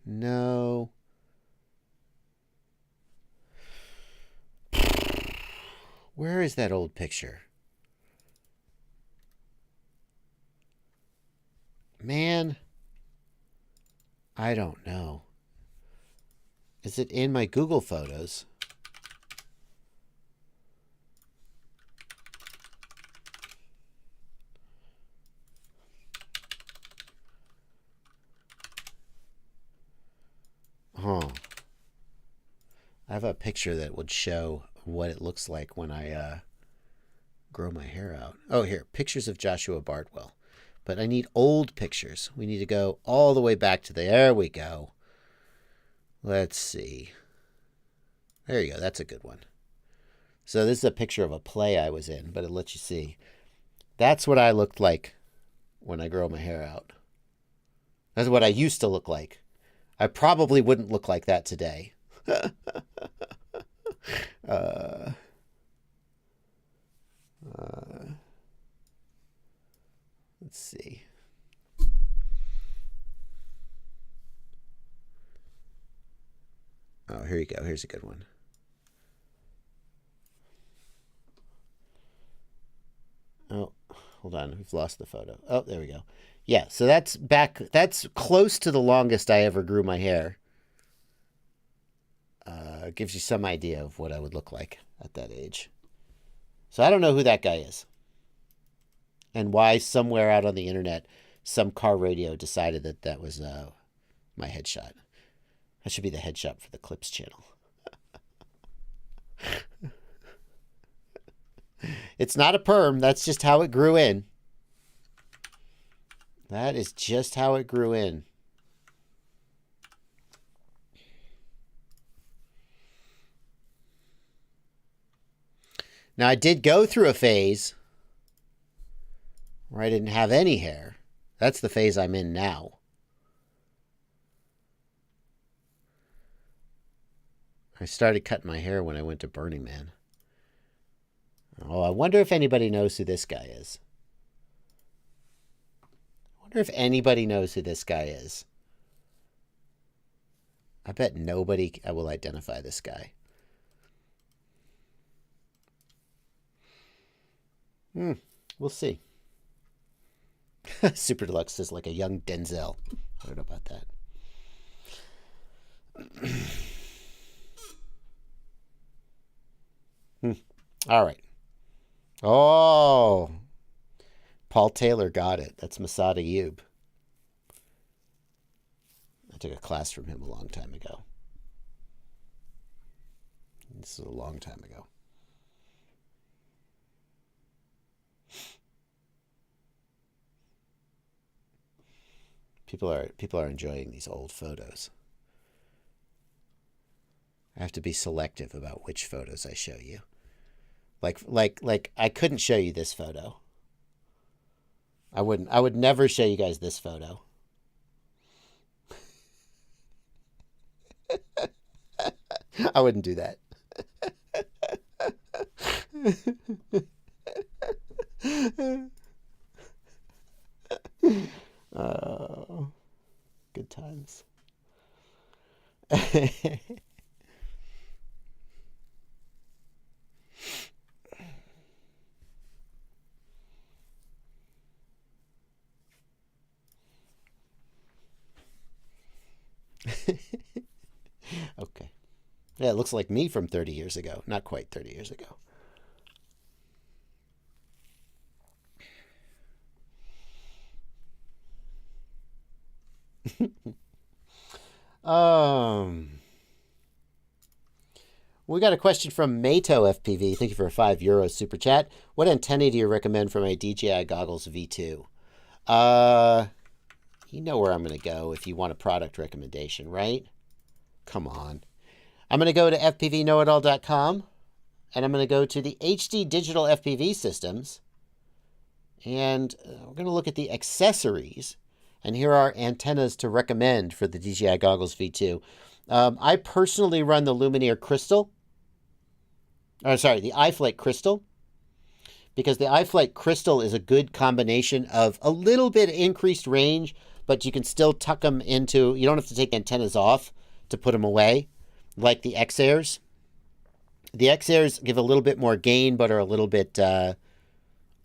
No. Where is that old picture? Man, I don't know. Is it in my Google Photos? I have a picture that would show what it looks like when I grow my hair out. Oh, here, pictures of Joshua Bardwell. But I need old pictures. We need to go all the way back to there we go. Let's see. There you go. That's a good one. So this is a picture of a play I was in, but it lets you see. That's what I looked like when I grow my hair out. That's what I used to look like. I probably wouldn't look like that today. Let's see. Oh, here you go. Here's a good one. Oh, hold on. We've lost the photo. Oh, there we go. Yeah, so that's back. That's close to the longest I ever grew my hair. It gives you some idea of what I would look like at that age. So I don't know who that guy is. And why somewhere out on the internet, some car radio decided that that was my headshot. That should be the headshot for the Clips channel. It's not a perm. That's just how it grew in. That is just how it grew in. Now, I did go through a phase where I didn't have any hair. That's the phase I'm in now. I started cutting my hair when I went to Burning Man. Oh, I wonder if anybody knows who this guy is. I wonder if anybody knows who this guy is. I bet nobody will identify this guy. We'll see. Super Deluxe is like a young Denzel. I don't know about that. All right. Oh, Paul Taylor got it. That's Masada Ayub. I took a class from him a long time ago. This is a long time ago. People are enjoying these old photos. I have to be selective about which photos I show you. Like I couldn't show you this photo. I would never show you guys this photo. I wouldn't do that. Oh, good times. Okay. Yeah, it looks like me from 30 years ago. Not quite 30 years ago. We got a question from Mato FPV. Thank you for a €5 super chat. What antenna do you recommend for my DJI goggles V2? You know where I'm going to go if you want a product recommendation, right? Come on. I'm going to go to fpvknowitall.com, and I'm going to go to the HD Digital FPV systems, and we're going to look at the accessories, and here are antennas to recommend for the DJI Goggles V2. I personally run the Lumineer Crystal. The iFlight Crystal, because the iFlight Crystal is a good combination of a little bit increased range, but you can still tuck them into, you don't have to take antennas off to put them away, like the X-Airs. The X-Airs give a little bit more gain, but are a little bit, not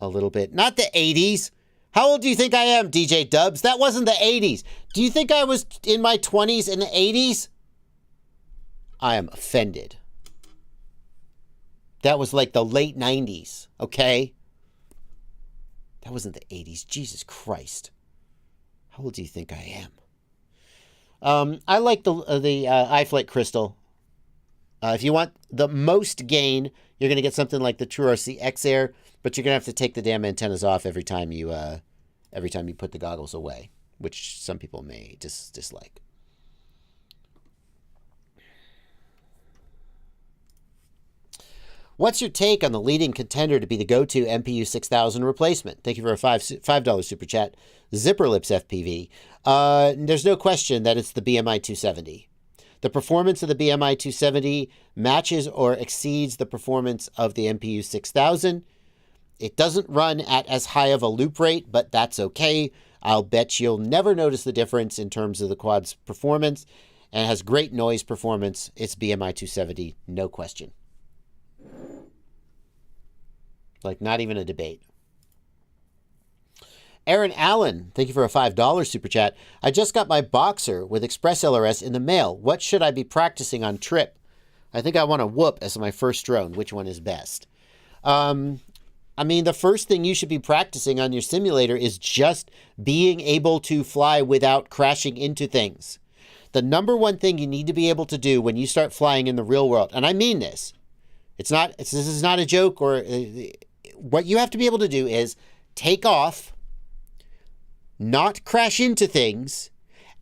the 80s. How old do you think I am, DJ Dubs? That wasn't the 80s. Do you think I was in my 20s in the 80s? I am offended. That was like the late 90s, okay? That wasn't the 80s. Jesus Christ. How old do you think I am? I like the iFlight Crystal. If you want the most gain, you're going to get something like the TrueRC X-Air, but you're going to have to take the damn antennas off every time you put the goggles away, which some people may dislike. What's your take on the leading contender to be the go-to MPU 6000 replacement? Thank you for a $5 super chat. Zipperlips FPV. There's no question that it's the BMI 270. The performance of the BMI 270 matches or exceeds the performance of the MPU 6000. It doesn't run at as high of a loop rate, but that's okay. I'll bet you'll never notice the difference in terms of the quad's performance, and it has great noise performance. It's BMI 270, no question. Like, not even a debate. Aaron Allen, thank you for a $5 super chat. I just got my Boxer with Express LRS in the mail. What should I be practicing on trip? I think I want a Whoop as my first drone. Which one is best? I mean, the first thing you should be practicing on your simulator is just being able to fly without crashing into things. The number one thing you need to be able to do when you start flying in the real world, and I mean this, this is not a joke, or what you have to be able to do is take off, not crash into things,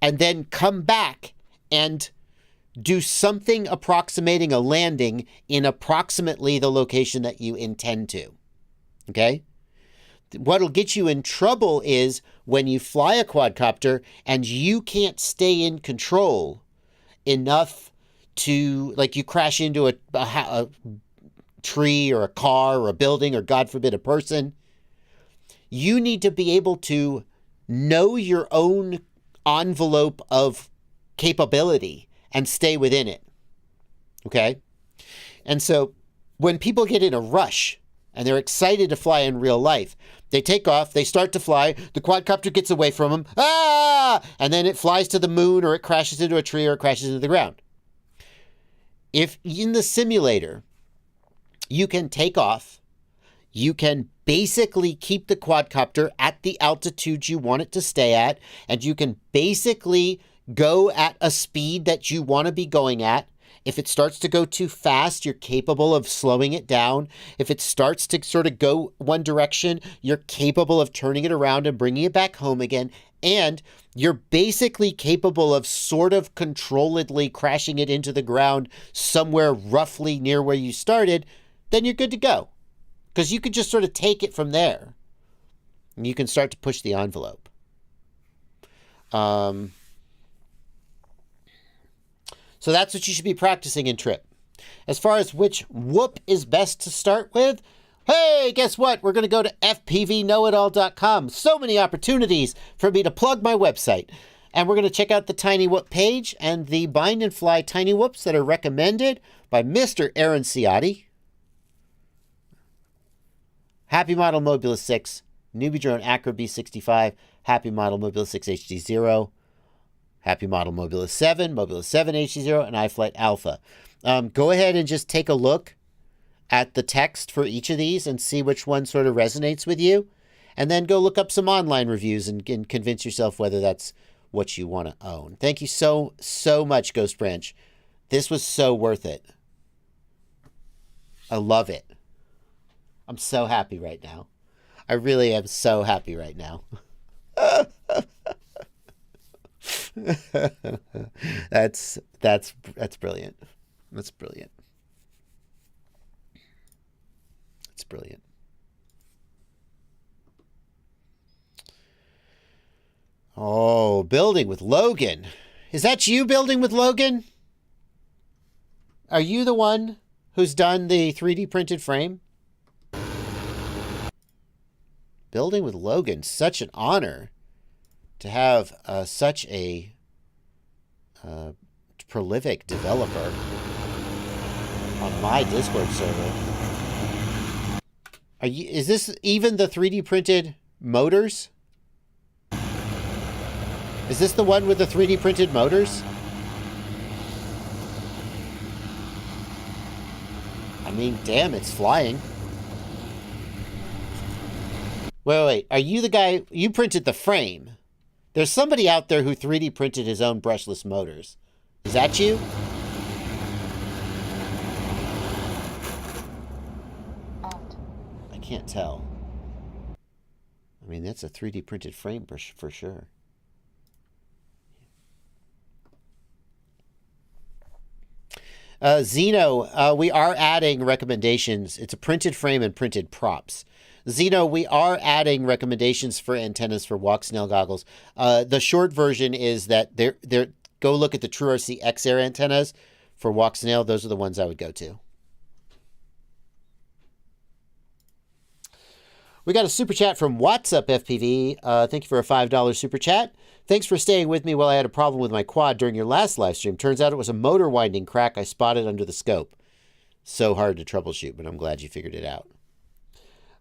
and then come back and do something approximating a landing in approximately the location that you intend to. Okay? What'll get you in trouble is when you fly a quadcopter and you can't stay in control enough to, like, you crash into tree or a car or a building or, God forbid, a person. You need to be able to know your own envelope of capability and stay within it. Okay? And so when people get in a rush and they're excited to fly in real life, they take off, they start to fly, the quadcopter gets away from them, and then it flies to the moon or it crashes into a tree or it crashes into the ground. If in the simulator, you can take off, you can basically keep the quadcopter at the altitude you want it to stay at, and you can basically go at a speed that you want to be going at. If it starts to go too fast, you're capable of slowing it down. If it starts to sort of go one direction, you're capable of turning it around and bringing it back home again. And you're basically capable of sort of controlledly crashing it into the ground somewhere roughly near where you started. Then you're good to go. Because you could just sort of take it from there. And you can start to push the envelope. So that's what you should be practicing in Trip. As far as which whoop is best to start with, hey, guess what? We're going to go to fpvknowitall.com. So many opportunities for me to plug my website. And we're going to check out the Tiny Whoop page and the Bind and Fly Tiny Whoops that are recommended by Mr. Aaron Ciotti. Happy Model Mobula 6, Newbie Drone Acro B65, Happy Model Mobula 6 HD0, Happy Model Mobula 7, Mobula 7 HD0, and iFlight Alpha. Go ahead and just take a look at the text for each of these and see which one sort of resonates with you. And then go look up some online reviews and convince yourself whether that's what you want to own. Thank you so much, Ghost Branch. This was so worth it. I love it. I'm so happy right now. I really am so happy right now. That's brilliant. That's brilliant. It's brilliant. Oh, building with Logan. Is that you building with Logan? Are you the one who's done the 3D printed frame? Building with Logan, such an honor to have such a prolific developer on my Discord server. Is this even the 3D printed motors? Is this the one with the 3D printed motors? I mean, damn, it's flying. Wait. Are you the guy... You printed the frame. There's somebody out there who 3D printed his own brushless motors. Is that you? I can't tell. I mean, that's a 3D printed frame for sure. Zeno, we are adding recommendations. It's a printed frame and printed props. Zeno, we are adding recommendations for antennas for walk snail goggles. The short version is that go look at the TrueRC X-Air antennas for walk snail. Those are the ones I would go to. We got a super chat from What's Up FPV. Thank you for a $5 super chat. Thanks for staying with me while I had a problem with my quad during your last live stream. Turns out it was a motor winding crack I spotted under the scope. So hard to troubleshoot, but I'm glad you figured it out.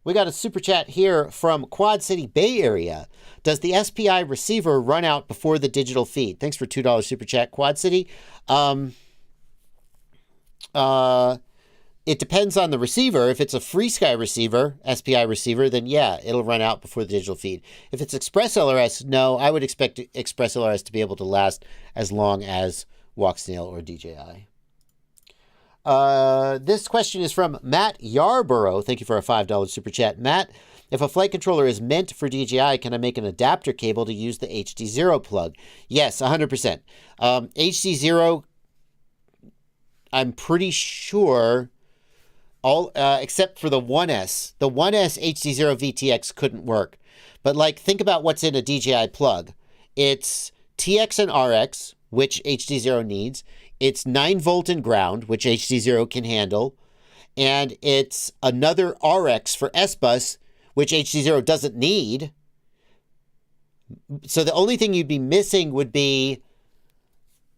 We got a super chat here from Quad City, Bay Area. Does the SPI receiver run out before the digital feed? Thanks for $2 super chat, Quad City. It depends on the receiver. If it's a FreeSky receiver, SPI receiver, then yeah, it'll run out before the digital feed. If it's Express LRS, no, I would expect Express LRS to be able to last as long as Walk Snail or DJI. This question is from Matt Yarborough. Thank you for a $5 super chat. Matt, if a flight controller is meant for DJI, can I make an adapter cable to use the HD0 plug? Yes, 100%. HD0, I'm pretty sure... except for the 1S. The 1S HD0 VTX couldn't work. But like, think about what's in a DJI plug. It's TX and RX, which HD0 needs. It's 9 volt and ground, which HD0 can handle. and it's another RX for S-Bus, which HC0 doesn't need. So the only thing you'd be missing would be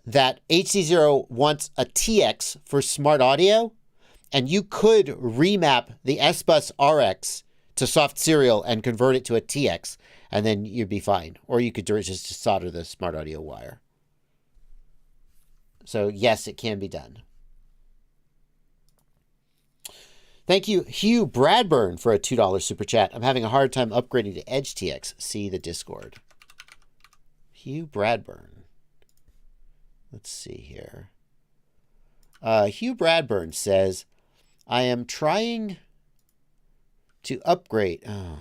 that HC0 wants a TX for smart audio, and you could remap the S-Bus RX to soft serial and convert it to a TX, and then you'd be fine. Or you could just solder the smart audio wire. So yes, it can be done. Thank you, Hugh Bradburn, for a $2 super chat. I'm having a hard time upgrading to Edge TX. See the Discord. Hugh Bradburn. Let's see here. Hugh Bradburn says, I am trying to upgrade. Oh,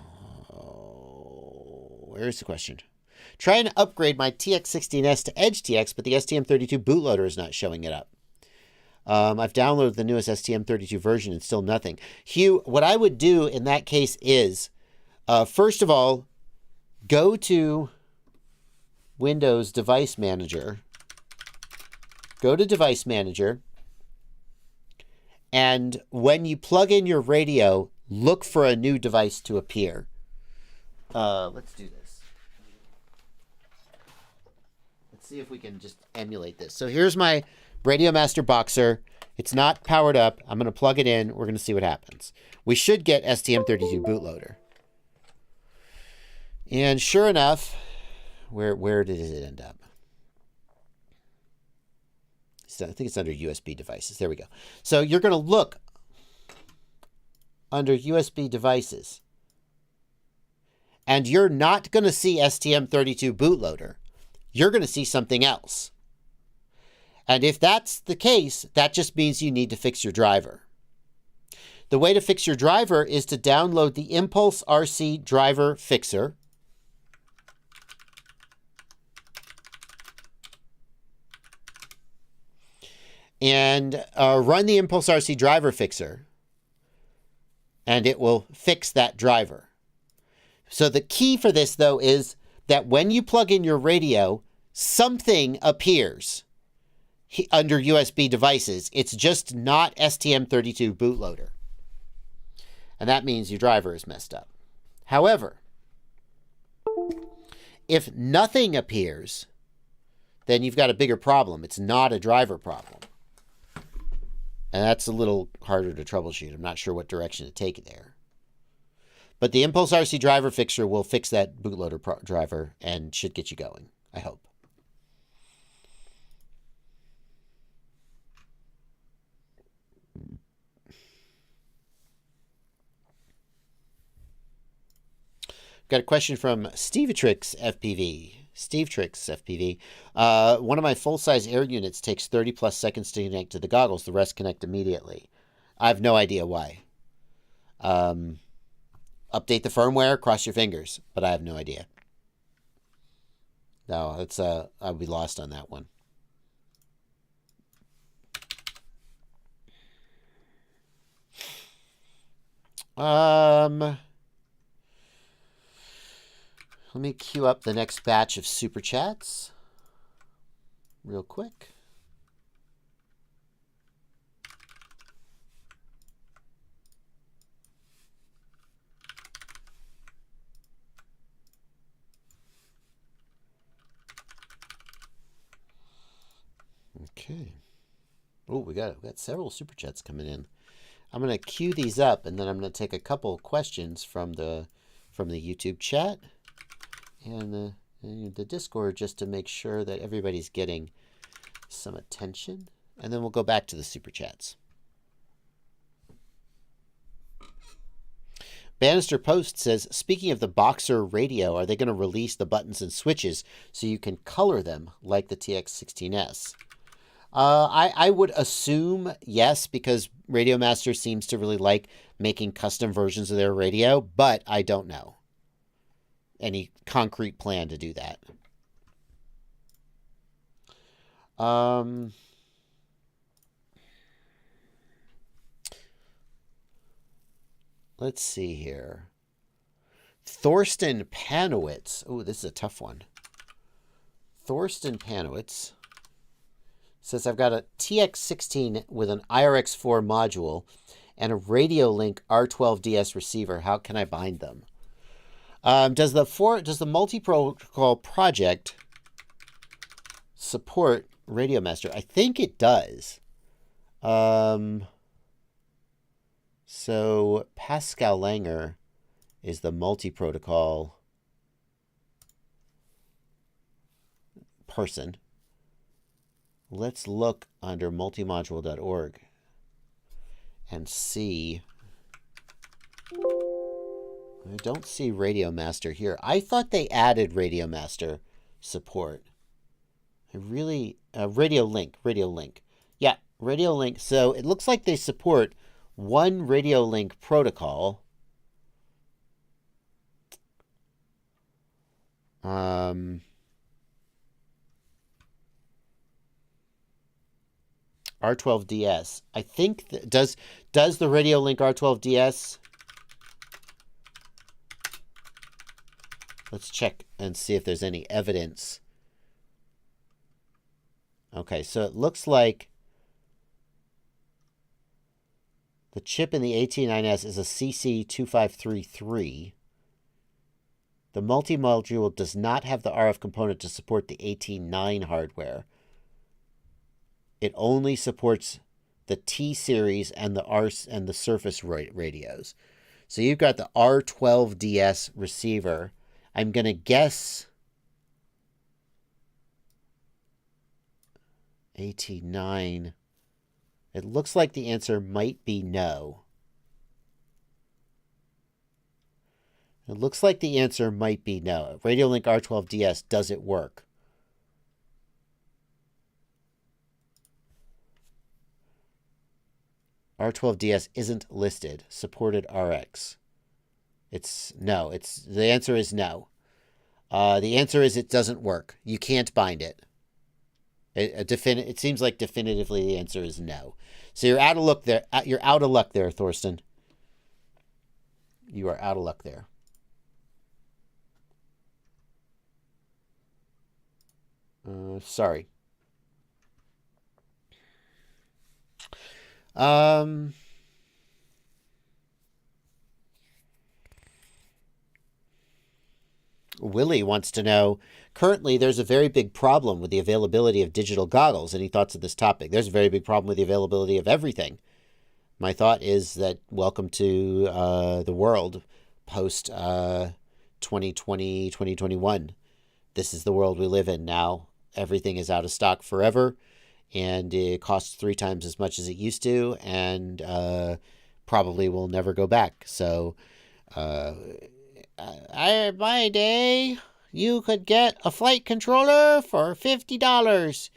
where's the question? Trying to upgrade my TX16S to Edge TX, but the STM32 bootloader is not showing it up. I've downloaded the newest STM32 version and still nothing. Hugh, what I would do in that case is, first of all, go to Windows Device Manager. Go to Device Manager. And when you plug in your radio, look for a new device to appear. Let's do this. Let's see if we can just emulate this. So here's my Radio Master Boxer. It's not powered up. I'm going to plug it in. We're going to see what happens. We should get STM32 bootloader. And sure enough, where did it end up? So I think it's under USB devices. There we go. So you're going to look under USB devices. And you're not going to see STM32 bootloader. You're going to see something else. And if that's the case, that just means you need to fix your driver. The way to fix your driver is to download the Impulse RC Driver Fixer. And run the Impulse RC Driver Fixer. And it will fix that driver. So the key for this, though, is that when you plug in your radio, something appears under USB devices. It's just not STM32 bootloader. And that means your driver is messed up. However, if nothing appears, then you've got a bigger problem. It's not a driver problem. And that's a little harder to troubleshoot. I'm not sure what direction to take it there. But the Impulse RC Driver Fixer will fix that bootloader driver and should get you going, I hope. Got a question from Stevetrix FPV. Stevetrix FPV. One of my full-size air units takes 30 plus seconds to connect to the goggles. The rest connect immediately. I have no idea why. Update the firmware, cross your fingers, but I have no idea. No, it's I'll be lost on that one. Let me queue up the next batch of super chats real quick. Okay. Oh, we got several super chats coming in. I'm going to queue these up, and then I'm going to take a couple questions from the YouTube chat and the Discord just to make sure that everybody's getting some attention. And then we'll go back to the super chats. Bannister Post says, speaking of the Boxer radio, are they going to release the buttons and switches so you can color them like the TX16S? I would assume yes, because Radio Master seems to really like making custom versions of their radio, but I don't know any concrete plan to do that. Let's see here. Thorsten Panowitz. Oh, this is a tough one. Thorsten Panowitz says, I've got a TX16 with an IRX4 module and a Radio-Link R12DS receiver. How can I bind them? Does the multi-protocol project support Radio Master? I think it does. So Pascal Langer is the multi-protocol person. Let's look under multimodule.org and see. I don't see Radio Master here. I thought they added Radio Master support. Radio Link. Yeah, Radio Link. So it looks like they support one Radio Link protocol. R12DS. I think does the Radio Link R12DS. Let's check and see if there's any evidence. Okay, so it looks like the chip in the AT9S is a CC2533. The multi-module does not have the RF component to support the AT9 hardware. It only supports the T-series and the Surface radios. So you've got the R12DS receiver. I'm going to guess AT9. It looks like the answer might be no. It looks like the answer might be no. Radio-Link R12DS, does it work? R12DS isn't listed. Supported RX. The answer is no. The answer is it doesn't work. You can't bind it. It seems like definitively the answer is no. So you're out of luck there. You're out of luck there, Thorsten. You are out of luck there. Sorry. Willie wants to know, currently there's a very big problem with the availability of digital goggles. Any thoughts of this topic? There's a very big problem with the availability of everything. My thought is that welcome to the world post 2020, 2021. This is the world we live in now. Everything is out of stock forever, and it costs 3 times as much as it used to, and probably will never go back. So my day, you could get a flight controller for $50,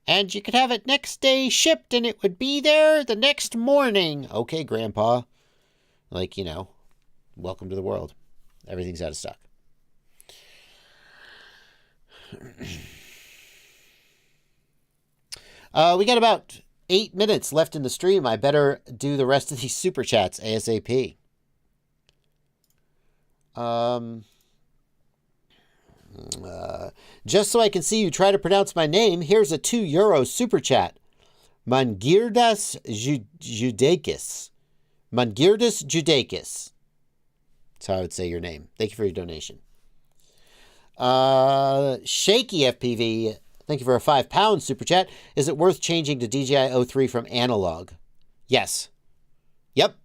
and you could have it next day shipped, and it would be there the next morning. Okay, Grandpa. Like, welcome to the world. Everything's out of stock. We got about 8 minutes left in the stream. I better do the rest of these super chats ASAP. Just so I can see you try to pronounce my name, here's a €2 super chat. Mangirdas Judakis. Mangirdas Judakis. That's how I would say your name. Thank you for your donation. Shaky FPV, thank you for a £5 super chat. Is it worth changing to DJI 03 from analog? Yes. Yep.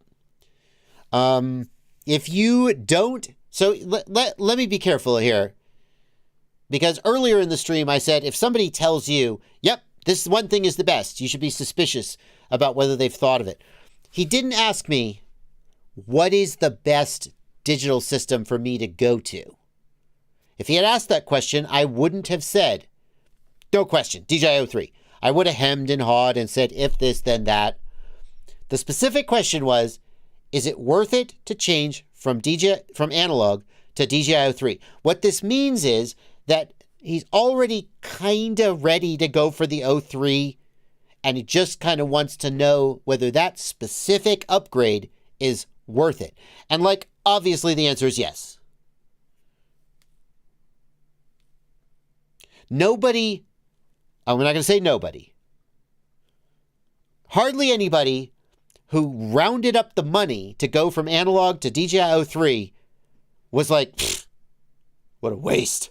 If you don't... So let me be careful here. Because earlier in the stream I said, if somebody tells you, yep, this one thing is the best, you should be suspicious about whether they've thought of it. He didn't ask me, what is the best digital system for me to go to? If he had asked that question, I wouldn't have said, no question, DJI 03. I would have hemmed and hawed and said, if this, then that. The specific question was, is it worth it to change from analog to DJI 03? What this means is that he's already kind of ready to go for the 03, and he just kind of wants to know whether that specific upgrade is worth it. And obviously the answer is yes. Nobody, I'm not going to say nobody, hardly anybody who rounded up the money to go from analog to DJI 03 was like, what a waste.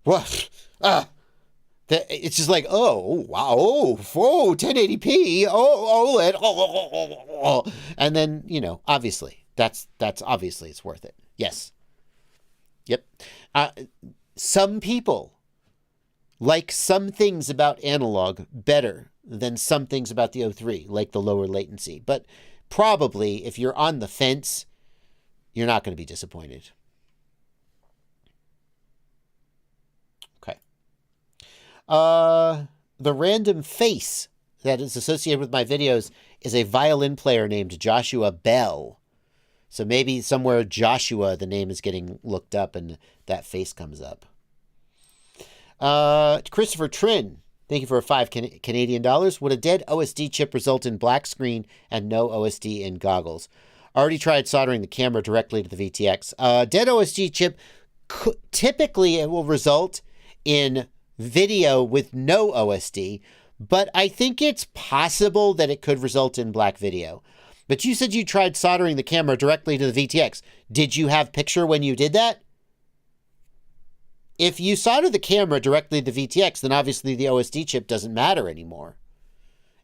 What? It's just like, oh, wow, oh, 1080p, oh, OLED, oh. And then, you know, obviously, that's obviously it's worth it. Yes. Yep. Some people like some things about analog better than some things about the 03, like the lower latency. But probably, if you're on the fence, you're not going to be disappointed. Okay. The random face that is associated with my videos is a violin player named Joshua Bell. So maybe somewhere Joshua, the name is getting looked up and that face comes up. Christopher Trin, thank you for $5 Canadian. Would a dead OSD chip result in black screen and no OSD in goggles? Already tried soldering the camera directly to the VTX. Dead OSD chip, typically it will result in video with no OSD, but I think it's possible that it could result in black video. But you said you tried soldering the camera directly to the VTX. Did you have picture when you did that? If you solder the camera directly to the VTX, then obviously the OSD chip doesn't matter anymore.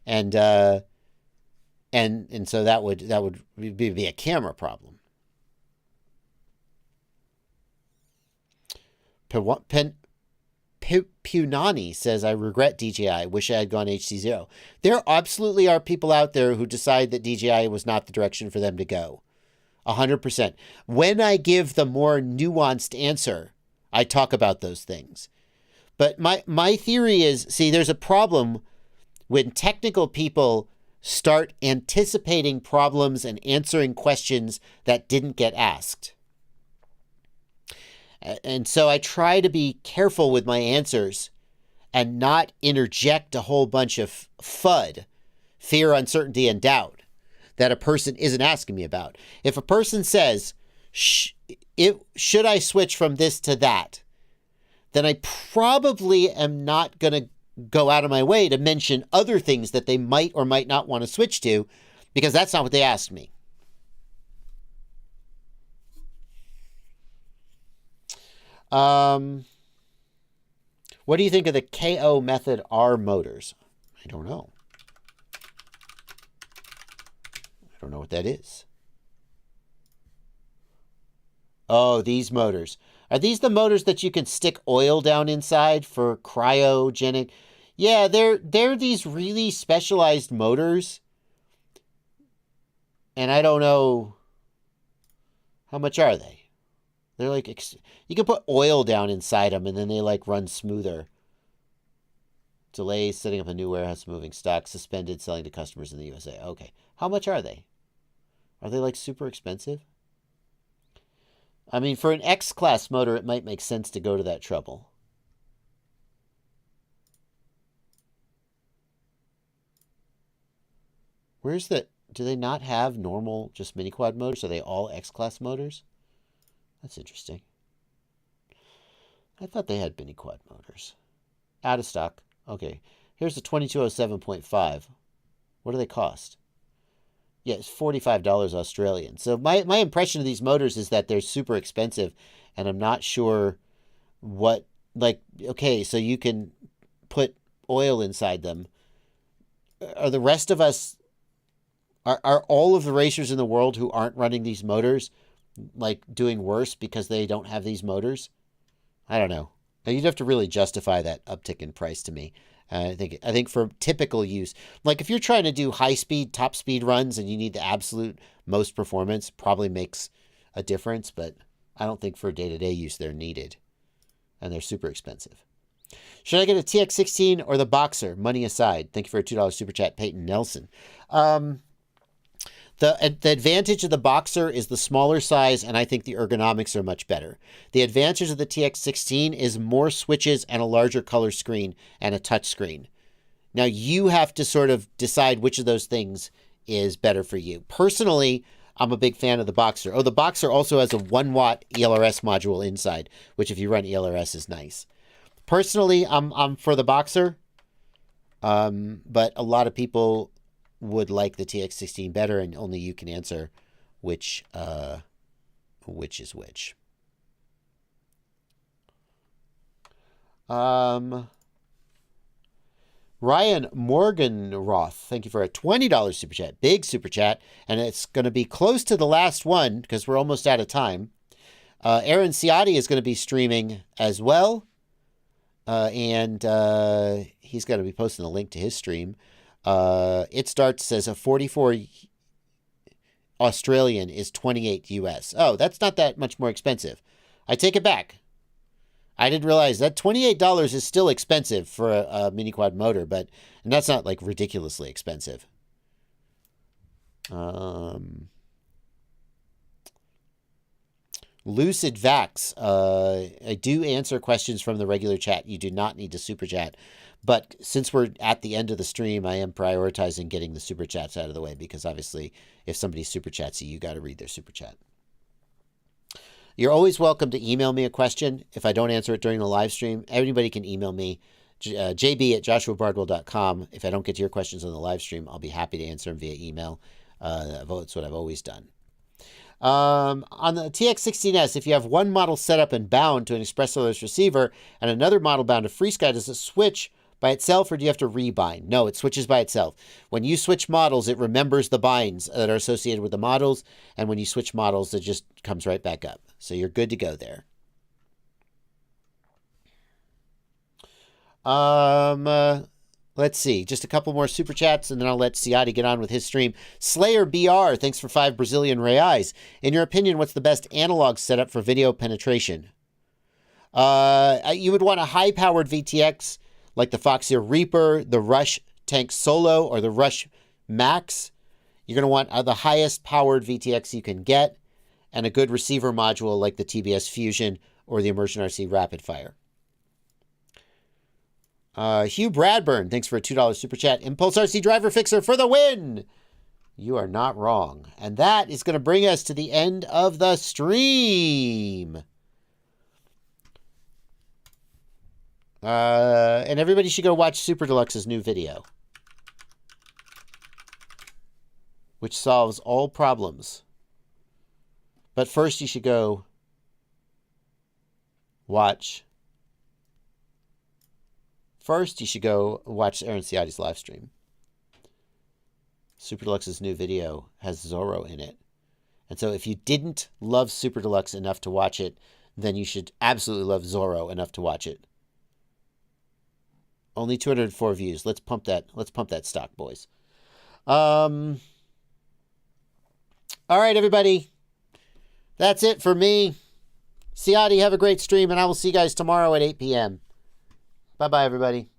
And so that would be a camera problem. Punani says, I regret DJI. Wish I had gone HC0. There absolutely are people out there who decide that DJI was not the direction for them to go. 100%. When I give the more nuanced answer, I talk about those things. But my theory is, see, there's a problem when technical people start anticipating problems and answering questions that didn't get asked. And so I try to be careful with my answers and not interject a whole bunch of FUD, fear, uncertainty, and doubt, that a person isn't asking me about. If a person says, should I switch from this to that? Then I probably am not going to go out of my way to mention other things that they might or might not want to switch to, because that's not what they asked me. What do you think of the KO Method R motors? I don't know. I don't know what that is. Oh, these motors. Are these the motors that you can stick oil down inside for cryogenic? Yeah, they're these really specialized motors. And I don't know, how much are they? They're like, you can put oil down inside them and then they like run smoother. Delays, setting up a new warehouse, moving stock, suspended, selling to customers in the USA. Okay. How much are they? Are they like super expensive? I mean, for an X-Class motor, it might make sense to go to that trouble. Where's the... Do they not have normal, just mini-quad motors? Are they all X-Class motors? That's interesting. I thought they had mini-quad motors. Out of stock. Okay. Here's the 2207.5. What do they cost? Yeah, it's $45 Australian. So my impression of these motors is that they're super expensive, and I'm not sure what, like, okay, so you can put oil inside them. Are the rest of us, are all of the racers in the world who aren't running these motors, like, doing worse because they don't have these motors? I don't know. Now, you'd have to really justify that uptick in price to me. I think for typical use, like if you're trying to do high speed, top speed runs and you need the absolute most performance, probably makes a difference, but I don't think for day-to-day use they're needed. And they're super expensive. Should I get a TX16 or the Boxer? Money aside. Thank you for a $2 super chat, Peyton Nelson. The advantage of the Boxer is the smaller size, and I think the ergonomics are much better. The advantage of the TX16 is more switches and a larger color screen and a touch screen. Now, you have to sort of decide which of those things is better for you. Personally, I'm a big fan of the Boxer. Oh, the Boxer also has a 1-watt ELRS module inside, which if you run ELRS is nice. Personally, I'm for the Boxer, but a lot of people would like the TX16 better, and only you can answer which is which. Ryan Morganroth, thank you for a $20 super chat. Big super chat, and it's going to be close to the last one because we're almost out of time. Aaron Ciotti is going to be streaming as well, and he's going to be posting a link to his stream. It starts as a 44 Australian is 28 US. Oh, that's not that much more expensive. I take it back. I didn't realize that $28 is still expensive for a mini quad motor, and that's not like ridiculously expensive. Lucid Vax. I do answer questions from the regular chat. You do not need to super chat. But since we're at the end of the stream, I am prioritizing getting the super chats out of the way because obviously if somebody super chats you, you got to read their super chat. You're always welcome to email me a question. If I don't answer it during the live stream, anybody can email me, jb@joshuabardwell.com. If I don't get to your questions on the live stream, I'll be happy to answer them via email. That's what I've always done. On the TX16S, if you have one model set up and bound to an Express Solar's receiver and another model bound to FreeSky, does it switch by itself or do you have to rebind? No, it switches by itself. When you switch models, it remembers the binds that are associated with the models, and when you switch models, it just comes right back up. So you're good to go there. Let's see. Just a couple more super chats, and then I'll let Ciotti get on with his stream. Slayer BR, thanks for 5 Brazilian reais. In your opinion, what's the best analog setup for video penetration? You would want a high-powered VTX, like the Foxeer Reaper, the Rush Tank Solo, or the Rush Max. You're going to want the highest powered VTX you can get, and a good receiver module like the TBS Fusion or the Immersion RC Rapid Fire. Hugh Bradburn, thanks for a $2 super chat. Impulse RC Driver Fixer for the win! You are not wrong. And that is going to bring us to the end of the stream. And everybody should go watch Super Deluxe's new video, which solves all problems. But first you should go watch. First you should go watch Aaron Ciotti's live stream. Super Deluxe's new video has Zorro in it. And so if you didn't love Super Deluxe enough to watch it, then you should absolutely love Zorro enough to watch it. Only 204 views. Let's pump that stock, boys. All right, everybody. That's it for me. Ciotti, have a great stream, and I will see you guys tomorrow at 8 p.m. Bye-bye, everybody.